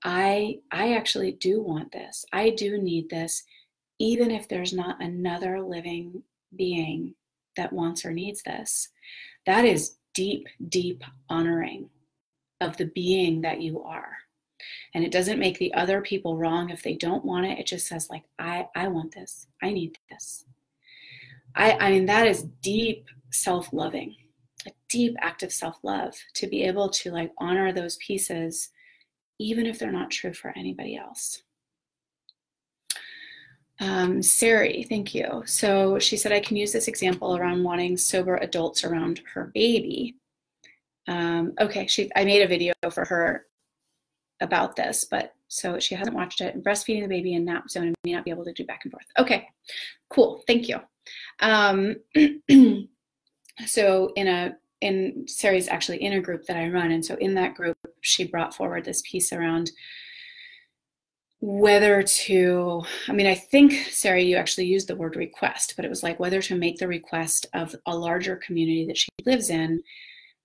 I actually do want this. I do need this, even if there's not another living being that wants or needs this. That is deep, deep honoring of the being that you are. And it doesn't make the other people wrong if they don't want it. It just says like, I want this. I need this. I mean, that is deep self-loving, a deep act of self-love, to be able to like honor those pieces, even if they're not true for anybody else. Sari, thank you. So she said, I can use this example around wanting sober adults around her baby. Okay, I made a video for her about this, but so she hasn't watched it. Breastfeeding the baby in nap zone and may not be able to do back and forth. Okay, cool, thank you. So in Sari's actually in a group that I run, and so in that group, she brought forward this piece around whether to, I mean, I think, Sari, you actually used the word request, but it was like whether to make the request of a larger community that she lives in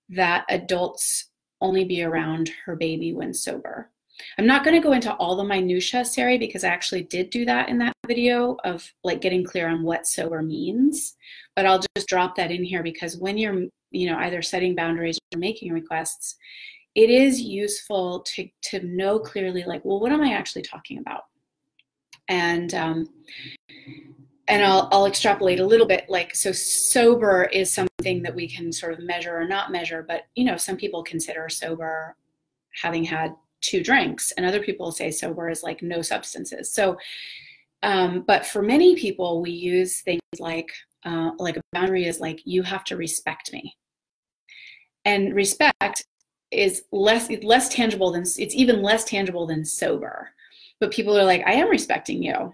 that adults only be around her baby when sober. I'm not going to go into all the minutiae, Sari, because I actually did do that in that video of like getting clear on what sober means, but I'll just drop that in here because when you're, you know, either setting boundaries or making requests, it is useful to know clearly, like, well, what am I actually talking about? And I'll extrapolate a little bit, like, so sober is something that we can sort of measure or not measure, but, you know, some people consider sober having had 2 drinks, and other people say sober is like no substances. So, but for many people, we use things like a boundary is like, you have to respect me. And respect is less tangible than, it's even less tangible than sober. But people are like, I am respecting you.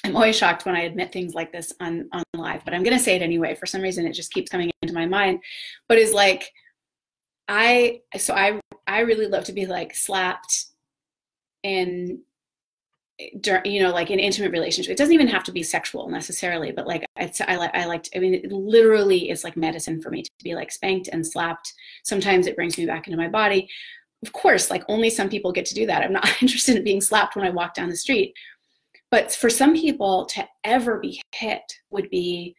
I'm always shocked when I admit things like this on live, but I'm going to say it anyway. For some reason, it just keeps coming into my mind. But is like, I really love to be like slapped in, you know, like in intimate relationship. It doesn't even have to be sexual necessarily, but like I mean, it literally is like medicine for me to be like spanked and slapped. Sometimes it brings me back into my body. Of course, like only some people get to do that. I'm not interested in being slapped when I walk down the street. But for some people to ever be hit would be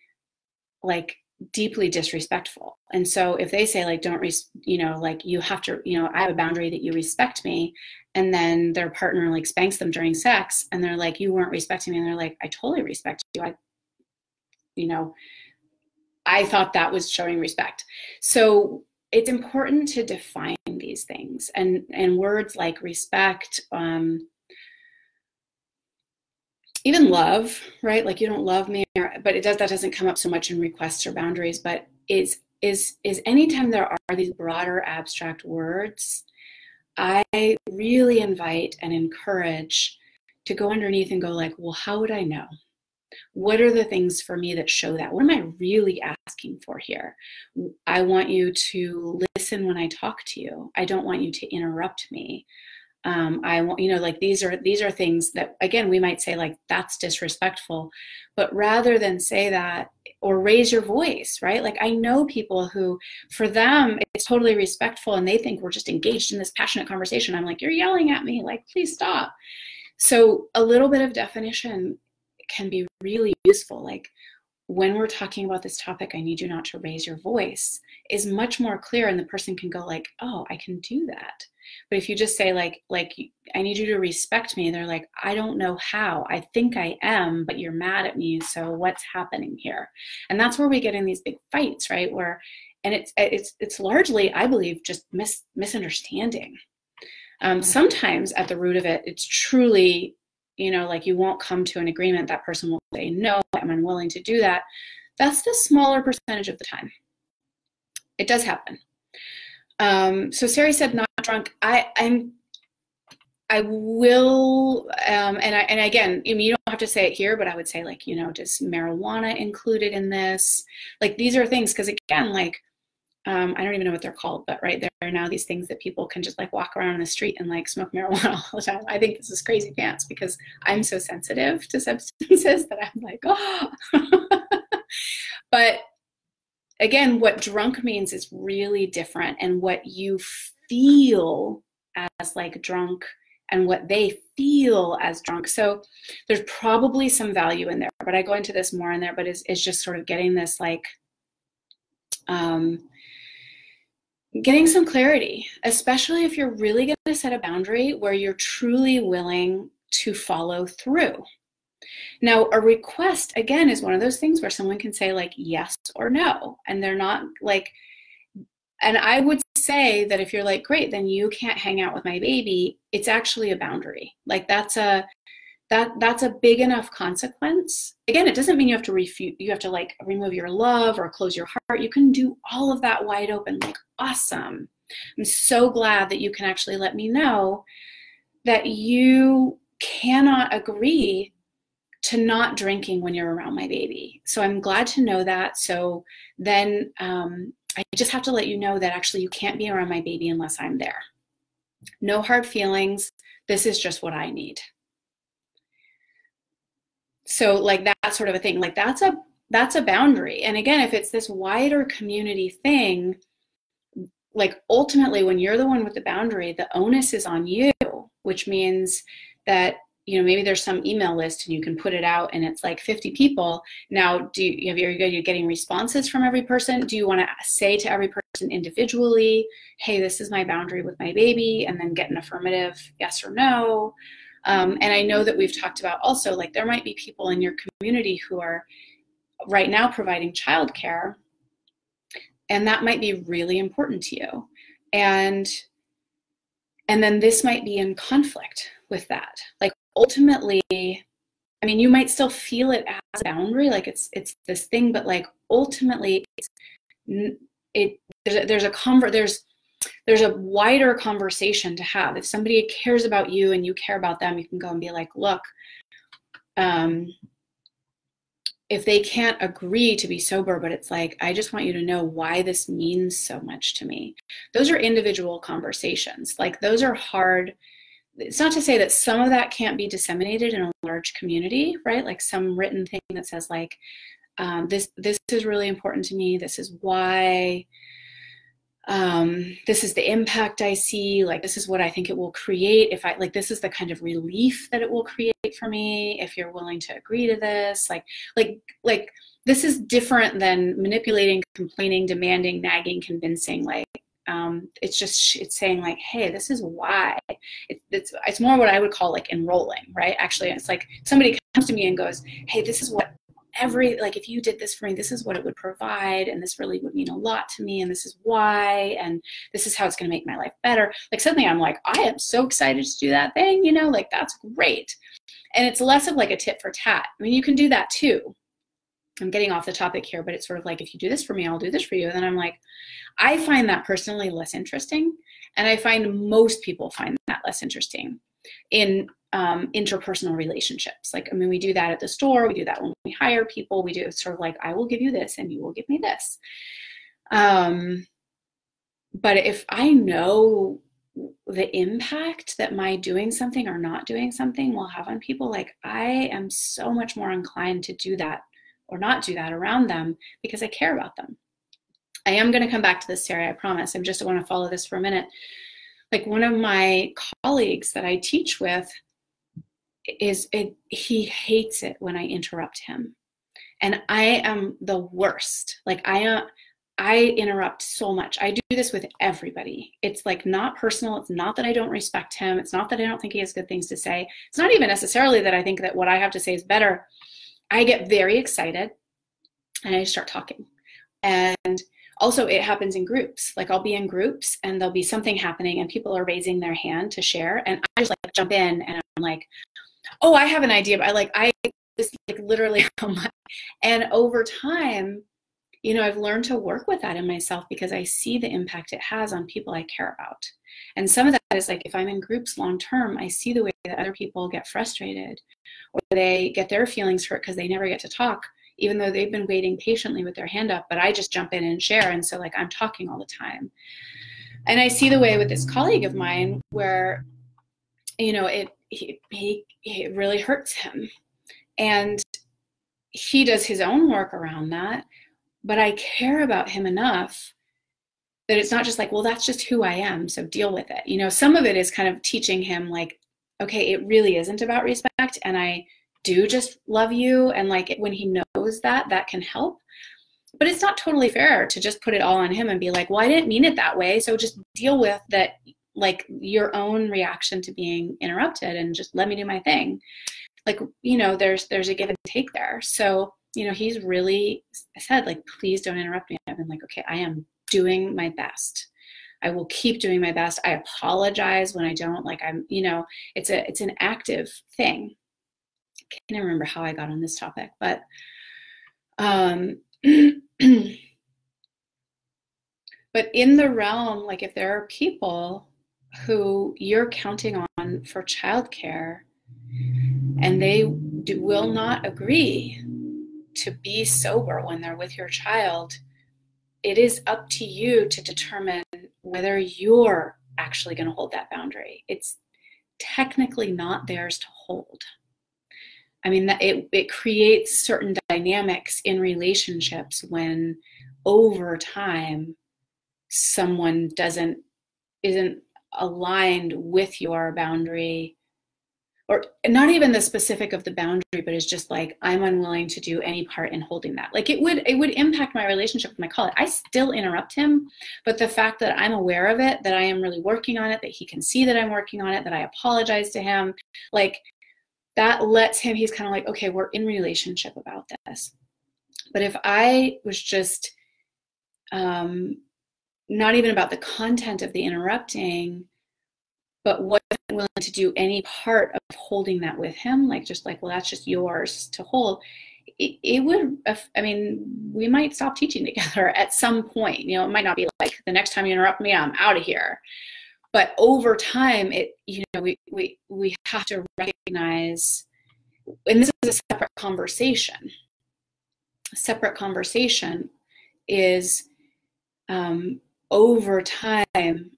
like deeply disrespectful. And so if they say like, don't, you know, like you have to, you know, I have a boundary that you respect me. And then their partner like spanks them during sex and they're like, you weren't respecting me. And they're like, I totally respect you. You know, I thought that was showing respect. So it's important to define these things, and words like respect, even love, right? Like you don't love me, but that doesn't come up so much in requests or boundaries, but is anytime there are these broader abstract words, I really invite and encourage to go underneath and go like, well, how would I know? What are the things for me that show that? What am I really asking for here? I want you to listen when I talk to you. I don't want you to interrupt me. I want, you know, like these are things that, again, we might say like, that's disrespectful, but rather than say that or raise your voice, right? Like I know people who, for them, it's totally respectful and they think we're just engaged in this passionate conversation. I'm like, you're yelling at me, like, please stop. So a little bit of definition can be really useful. Like when we're talking about this topic, I need you not to raise your voice is much more clear, and the person can go like, oh, I can do that. But if you just say like, I need you to respect me, they're like, I don't know how. I think I am, but you're mad at me. So what's happening here? And that's where we get in these big fights, right? And it's largely, I believe, just misunderstanding. Sometimes at the root of it, it's truly, like you won't come to an agreement. That person will say, no, I'm unwilling to do that. That's the smaller percentage of the time. It does happen. So Sari said, not drunk. I will, and again, you don't have to say it here, but I would say like, does marijuana included in this? Like these are things, because again, like, I don't even know what they're called, but right, there are now these things that people can just like walk around in the street and like smoke marijuana all the time. I think this is crazy pants because I'm so sensitive to substances that I'm like, oh. But again, what drunk means is really different, and what you feel as like drunk and what they feel as drunk. So there's probably some value in there, but I go into this more in there, but it's just sort of getting this like, getting some clarity, especially if you're really going to set a boundary where you're truly willing to follow through. Now, a request, again, is one of those things where someone can say like yes or no, and they're not like, and I would say that if you're like, great, then you can't hang out with my baby, it's actually a boundary. Like that's a big enough consequence. Again, it doesn't mean you have to you have to like remove your love or close your heart. You can do all of that wide open, like, awesome. I'm so glad that you can actually let me know that you cannot agree to not drinking when you're around my baby. So I'm glad to know that. So then I just have to let you know that actually you can't be around my baby unless I'm there. No hard feelings. This is just what I need. So like that sort of a thing, like that's a boundary. And again, if it's this wider community thing, like ultimately when you're the one with the boundary, the onus is on you, which means that, maybe there's some email list and you can put it out and it's like 50 people. Now, you're getting responses from every person? Do you want to say to every person individually, hey, this is my boundary with my baby, and then get an affirmative yes or no? And I know that we've talked about also, like, there might be people in your community who are right now providing childcare, and that might be really important to you. And then this might be in conflict with that. Like, ultimately, I mean, you might still feel it as a boundary, like it's this thing, but like ultimately, there's a wider conversation to have. If somebody cares about you and you care about them, you can go and be like, look, if they can't agree to be sober, but it's like, I just want you to know why this means so much to me. Those are individual conversations. Like, those are hard. It's not to say that some of that can't be disseminated in a large community, right? Like some written thing that says like, this is really important to me. This is why. This is the impact I see. Like, this is what I think it will create. If I like, this is the kind of relief that it will create for me. If you're willing to agree to this, like this is different than manipulating, complaining, demanding, nagging, convincing. Like, it's saying like, hey, this is why. It's more what I would call like enrolling, right? Actually, it's like somebody comes to me and goes, hey, this is what like, if you did this for me, this is what it would provide, and this really would mean a lot to me, and this is why, and this is how it's going to make my life better. Like, suddenly I'm like, I am so excited to do that thing, like, that's great. And it's less of like a tit for tat. I mean, you can do that too. I'm getting off the topic here, but it's sort of like, if you do this for me, I'll do this for you. And then I'm like, I find that personally less interesting, and I find most people find that less interesting in interpersonal relationships. Like, I mean, we do that at the store, we do that when we hire people, we do it sort of like, I will give you this and you will give me this. But if I know the impact that my doing something or not doing something will have on people, like, I am so much more inclined to do that or not do that around them because I care about them. I am going to come back to this, Sarah, I promise. I just want to follow this for a minute. Like, one of my colleagues that I teach with, he hates it when I interrupt him. And I am the worst. Like, I I interrupt so much. I do this with everybody. It's like not personal. It's not that I don't respect him. It's not that I don't think he has good things to say. It's not even necessarily that I think that what I have to say is better. I get very excited and I start talking. And also it happens in groups. Like I'll be in groups and there'll be something happening and people are raising their hand to share. And I just like jump in and I'm like, oh, I have an idea. But I just like literally how much. And over time, you know, I've learned to work with that in myself because I see the impact it has on people I care about. And some of that is like if I'm in groups long term, I see the way that other people get frustrated or they get their feelings hurt because they never get to talk, even though they've been waiting patiently with their hand up, but I just jump in and share. And so like I'm talking all the time. And I see the way with this colleague of mine where, you know, it really hurts him. And he does his own work around that. But I care about him enough that it's not just like, well, that's just who I am, so deal with it. You know, some of it is kind of teaching him like, okay, it really isn't about respect, and I do just love you, and like when he knows that, that can help. But it's not totally fair to just put it all on him and be like, well, I didn't mean it that way, so just deal with that, like your own reaction to being interrupted, and just let me do my thing. Like, you know, there's a give and take there. So you know, he's really said, like, please don't interrupt me. I've been like, okay, I am doing my best. I will keep doing my best. I apologize when I don't. Like, I'm, you know, it's an active thing. I can't remember how I got on this topic, but but in the realm, like if there are people who you're counting on for childcare and they will not agree to be sober when they're with your child, it is up to you to determine whether you're actually going to hold that boundary. It's technically not theirs to hold. I mean, it creates certain dynamics in relationships when over time someone isn't aligned with your boundary, or not even the specific of the boundary, but it's just like, I'm unwilling to do any part in holding that. Like it would impact my relationship with my colleague. I still interrupt him, but the fact that I'm aware of it, that I am really working on it, that he can see that I'm working on it, that I apologize to him, like that lets him, he's kind of like, okay, we're in relationship about this. But if I was just not even about the content of the interrupting, but wasn't willing to do any part of holding that with him, like just like, well, that's just yours to hold, it would, I mean, we might stop teaching together at some point. You know, it might not be like the next time you interrupt me, I'm out of here. But over time, you know, we have to recognize, and this is a separate conversation. A separate conversation is over time,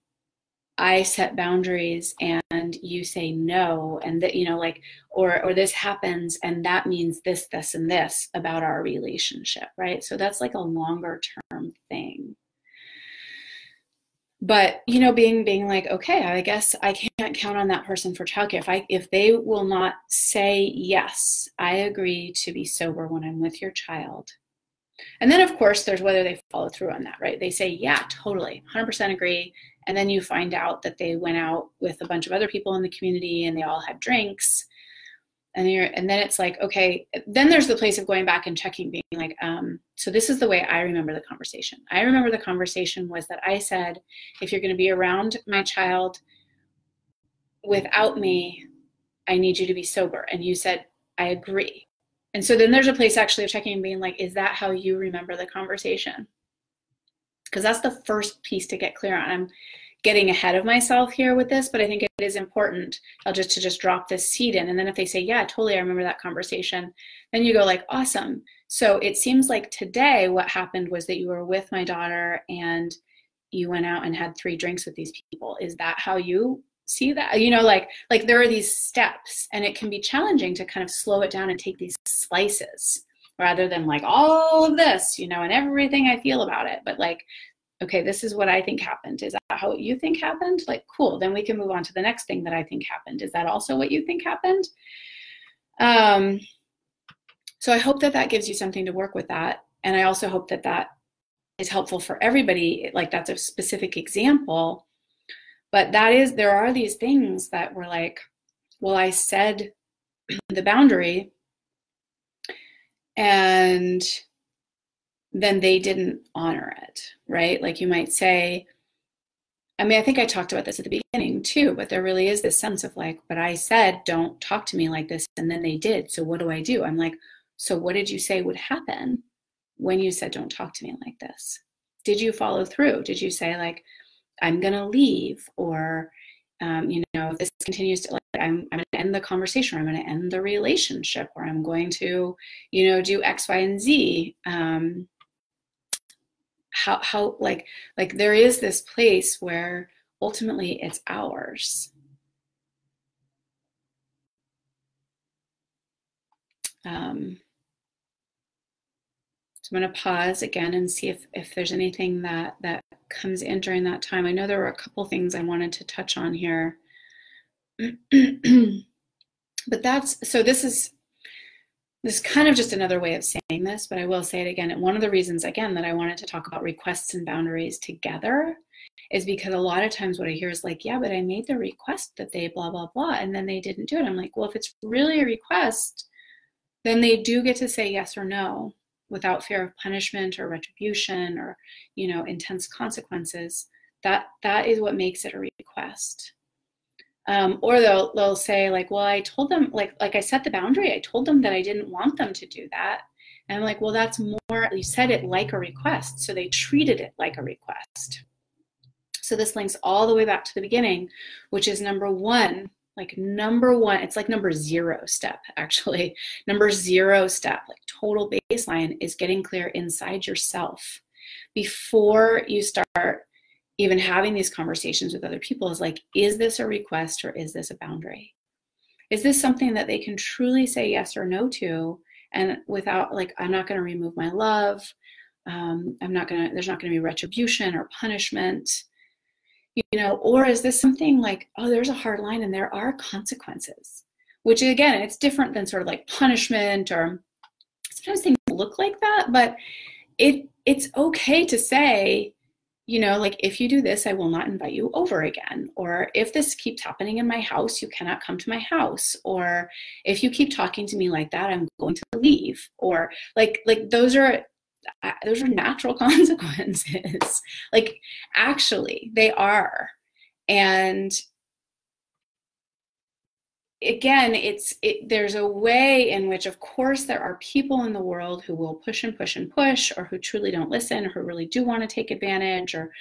I set boundaries and you say no, and that, you know, like, or this happens and that means this, this, and this about our relationship, right? So that's like a longer term thing. But, you know, being like, okay, I guess I can't count on that person for childcare. If they will not say, yes, I agree to be sober when I'm with your child. And then of course there's whether they follow through on that, right? They say, yeah, totally, 100% agree. And then you find out that they went out with a bunch of other people in the community and they all had drinks. And then it's like, okay, then there's the place of going back and checking, being like, so this is the way I remember the conversation. I remember the conversation was that I said, if you're going to be around my child without me, I need you to be sober. And you said, I agree. And so then there's a place actually of checking and being like, is that how you remember the conversation? Because that's the first piece to get clear on. I'm getting ahead of myself here with this, but I think it is important to just drop this seed in. And then if they say, yeah, totally, I remember that conversation, then you go like, awesome. So it seems like today what happened was that you were with my daughter and you went out and had 3 drinks with these people. Is that how you see that? You know, like there are these steps, and it can be challenging to kind of slow it down and take these slices rather than like all of this, you know, and everything I feel about it. But like, okay, this is what I think happened. Is that how you think happened? Like, cool, then we can move on to the next thing that I think happened. Is that also what you think happened? So I hope that that gives you something to work with that. And I also hope that that is helpful for everybody. Like that's a specific example. But there are these things that were like, well, I said the boundary and then they didn't honor it, right? Like you might say, I mean, I think I talked about this at the beginning too, but there really is this sense of like, but I said, don't talk to me like this, and then they did. So what do? I'm like, so what did you say would happen when you said, don't talk to me like this? Did you follow through? Did you say like, I'm going to leave, or, if this continues to, like, I'm going to end the conversation, or I'm going to end the relationship, or I'm going to, do X, Y, and Z. How like there is this place where ultimately it's ours. So I'm going to pause again and see if there's anything that comes in during that time. I know there were a couple things I wanted to touch on here. But this is kind of just another way of saying this, but I will say it again. And one of the reasons, again, that I wanted to talk about requests and boundaries together is because a lot of times what I hear is like, yeah, but I made the request that they blah, blah, blah, and then they didn't do it. I'm like, well, if it's really a request, then they do get to say yes or no without fear of punishment or retribution or, intense consequences. That is what makes it a request. Or they'll say like, well, I told them, like I set the boundary. I told them that I didn't want them to do that. And I'm like, well, that's more, you said it like a request. So they treated it like a request. So this links all the way back to the beginning, which is number one, it's like number 0 step, actually. Number 0 step, like total baseline, is getting clear inside yourself before you start even having these conversations with other people. Is like, is this a request or is this a boundary? Is this something that they can truly say yes or no to, and without like, I'm not going to remove my love, there's not going to be retribution or punishment, or is this something like, oh, there's a hard line and there are consequences, which again, it's different than sort of like punishment, or sometimes things look like that, but it's okay to say, like, if you do this, I will not invite you over again. Or if this keeps happening in my house, you cannot come to my house. Or if you keep talking to me like that, I'm going to leave. Or like those are natural consequences. Like, actually, they are. And again, there's a way in which, of course, there are people in the world who will push and push and push, or who truly don't listen, or who really do want to take advantage, or,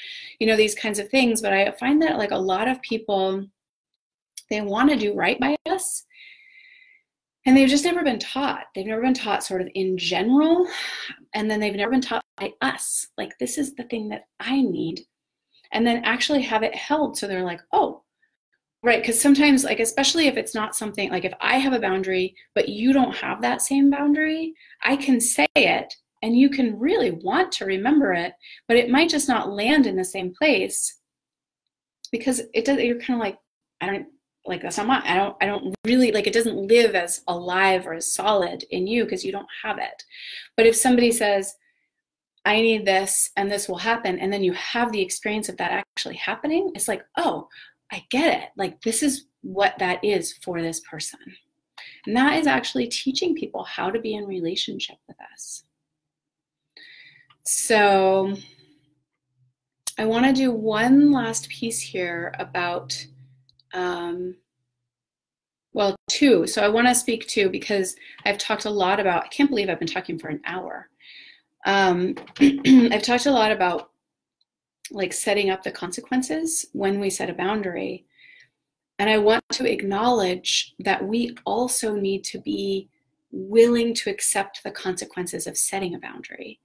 these kinds of things. But I find that like a lot of people, they want to do right by us, and they've just never been taught. They've never been taught sort of in general, and then they've never been taught by us, like, this is the thing that I need, and then actually have it held. So they're like, oh, right, because sometimes, like, especially if it's not something, like if I have a boundary, but you don't have that same boundary, I can say it, and you can really want to remember it, but it might just not land in the same place, because it does, you're kind of like, I don't, like, that's not mine. I don't really, like, it doesn't live as alive or as solid in you because you don't have it. But if somebody says, I need this, and this will happen, and then you have the experience of that actually happening, it's like, oh, I get it. Like, this is what that is for this person. And that is actually teaching people how to be in relationship with us. So I want to do one last piece here about, well, two. So I want to speak to, because I've talked a lot about, I can't believe I've been talking for an hour. I've talked a lot about like setting up the consequences when we set a boundary. And I want to acknowledge that we also need to be willing to accept the consequences of setting a boundary.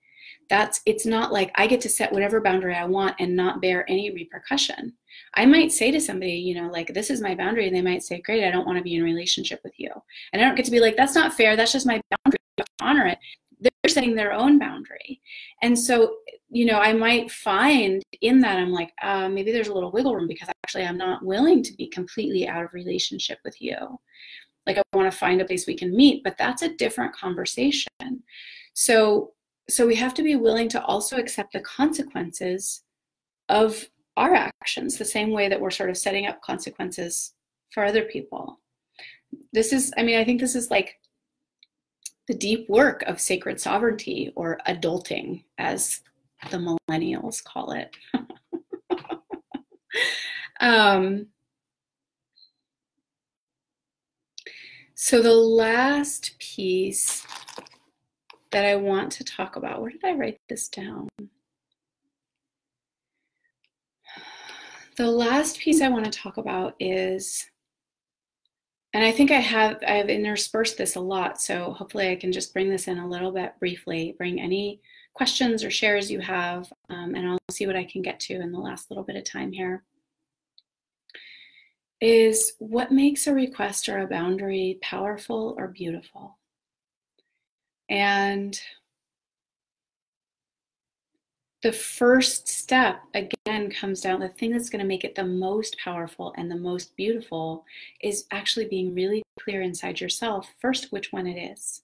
It's not like I get to set whatever boundary I want and not bear any repercussion. I might say to somebody, like, this is my boundary, and they might say, great, I don't want to be in a relationship with you. And I don't get to be like, that's not fair, that's just my boundary, you have to honor it. They're setting their own boundary. And so, I might find in that, I'm like, maybe there's a little wiggle room, because actually I'm not willing to be completely out of relationship with you. Like, I want to find a place we can meet, but that's a different conversation. So so we have to be willing to also accept the consequences of our actions, the same way that we're sort of setting up consequences for other people. This is, I mean, I think this is like the deep work of sacred sovereignty, or adulting, as the millennials call it. So the last piece that I want to talk about, where did I write this down? The last piece I want to talk about is, and I think I have interspersed this a lot, so hopefully I can just bring this in a little bit briefly, bring any questions or shares you have, and I'll see what I can get to in the last little bit of time here. Is what makes a request or a boundary powerful or beautiful? And the first step, again, comes down, the thing that's going to make it the most powerful and the most beautiful is actually being really clear inside yourself, first, which one it is.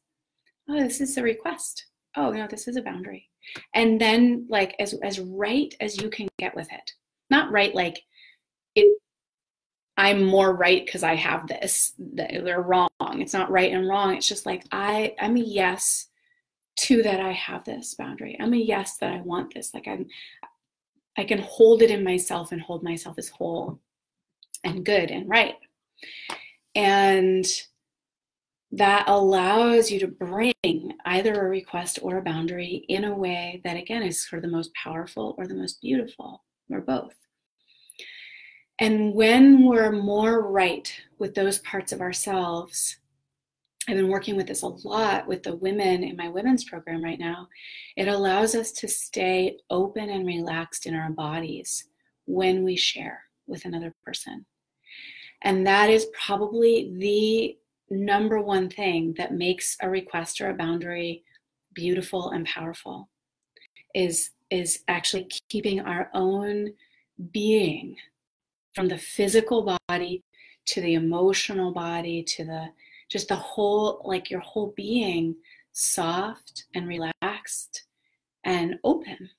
Oh, this is a request. Oh, no, this is a boundary. And then, like, as right as you can get with it. Not right like, I'm more right because I have this. They're wrong. It's not right and wrong. It's just like, I'm a yes to that I have this boundary. I'm a yes that I want this. Like I can hold it in myself and hold myself as whole and good and right. And that allows you to bring either a request or a boundary in a way that, again, is sort of the most powerful or the most beautiful, or both. And when we're more right with those parts of ourselves, I've been working with this a lot with the women in my women's program right now. It allows us to stay open and relaxed in our bodies when we share with another person. And that is probably the number one thing that makes a request or a boundary beautiful and powerful, is actually keeping our own being, from the physical body to the emotional body to the just the whole, like your whole being, soft and relaxed and open.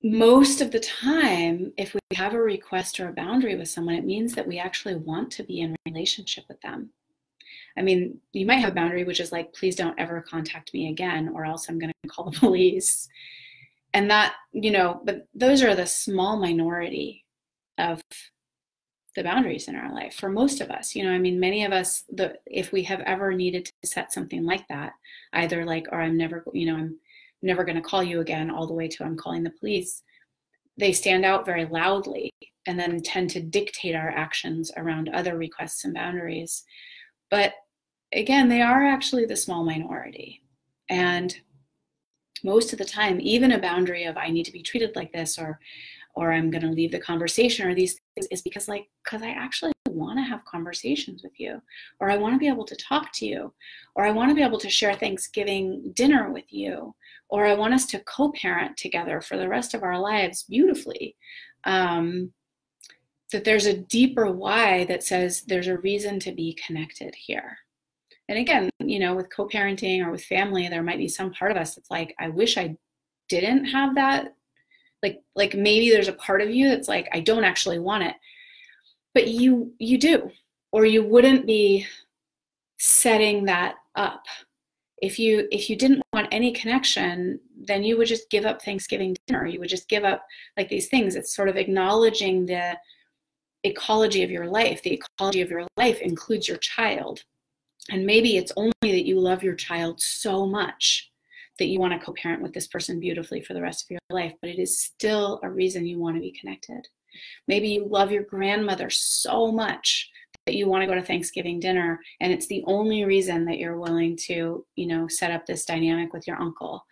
Most of the time, if we have a request or a boundary with someone, it means that we actually want to be in relationship with them. I mean, you might have a boundary which is like, please don't ever contact me again, or else I'm going to call the police. And that, but those are the small minority of the boundaries in our life for most of us. I mean, many of us, if we have ever needed to set something like that, either like, or I'm never going to call you again, all the way to I'm calling the police, they stand out very loudly and then tend to dictate our actions around other requests and boundaries. But again, they are actually the small minority. And most of the time, even a boundary of I need to be treated like this, or I'm going to leave the conversation, or these things, is because I actually want to have conversations with you, or I want to be able to talk to you, or I want to be able to share Thanksgiving dinner with you, or I want us to co-parent together for the rest of our lives beautifully. That there's a deeper why that says there's a reason to be connected here. And again, with co-parenting or with family, there might be some part of us that's like, I wish I didn't have that. Like maybe there's a part of you that's like, I don't actually want it, but you do, or you wouldn't be setting that up. If you didn't want any connection, then you would just give up Thanksgiving dinner. You would just give up like these things. It's sort of acknowledging the ecology of your life. The ecology of your life includes your child. And maybe it's only that you love your child so much that you want to co-parent with this person beautifully for the rest of your life, but it is still a reason you want to be connected. Maybe you love your grandmother so much that you want to go to Thanksgiving dinner, and it's the only reason that you're willing to, set up this dynamic with your uncle.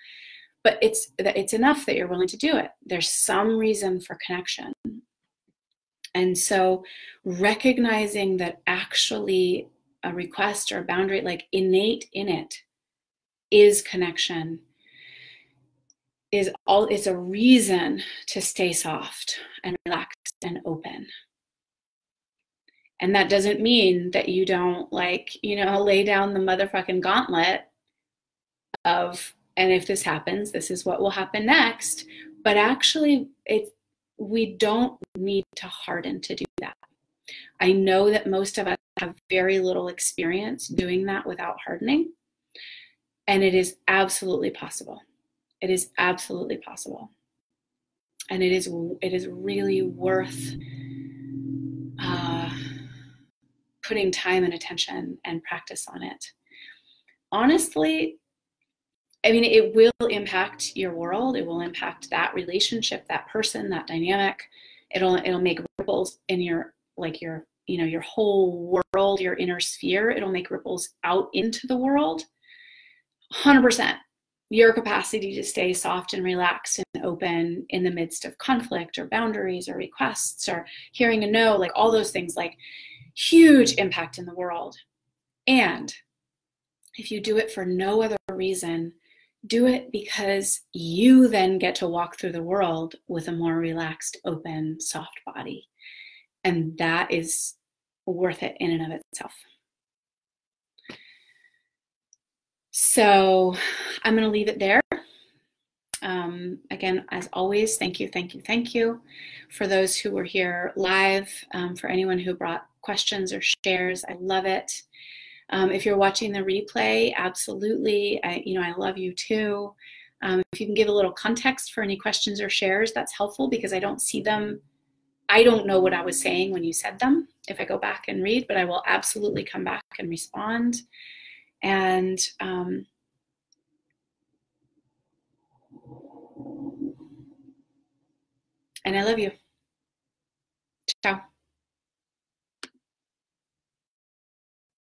But it's enough that you're willing to do it. There's some reason for connection. And so recognizing that actually a request or a boundary, like innate in it, is connection, it's a reason to stay soft and relaxed and open. And that doesn't mean that you don't, like, you know, lay down the motherfucking gauntlet of, and if this happens, this is what will happen next. But actually, we don't need to harden to do that. I know that most of us have very little experience doing that without hardening. And it is absolutely possible. It is absolutely possible. And it is really worth putting time and attention and practice on it. Honestly, I mean, it will impact your world. It will impact that relationship, that person, that dynamic. It'll make ripples in your, like, your, you know, your whole world, your inner sphere. It'll make ripples out into the world. 100%. Your capacity to stay soft and relaxed and open in the midst of conflict or boundaries or requests or hearing a no, like all those things, like huge impact in the world. And if you do it for no other reason, do it because you then get to walk through the world with a more relaxed, open, soft body. And that is worth it in and of itself. So I'm going to leave it there. Again, as always, thank you, thank you, thank you for those who were here live, for anyone who brought questions or shares. I love it. If you're watching the replay, absolutely. I love you too. If you can give a little context for any questions or shares, that's helpful because I don't see them. I don't know what I was saying when you said them if I go back and read, but I will absolutely come back and respond. And I love you.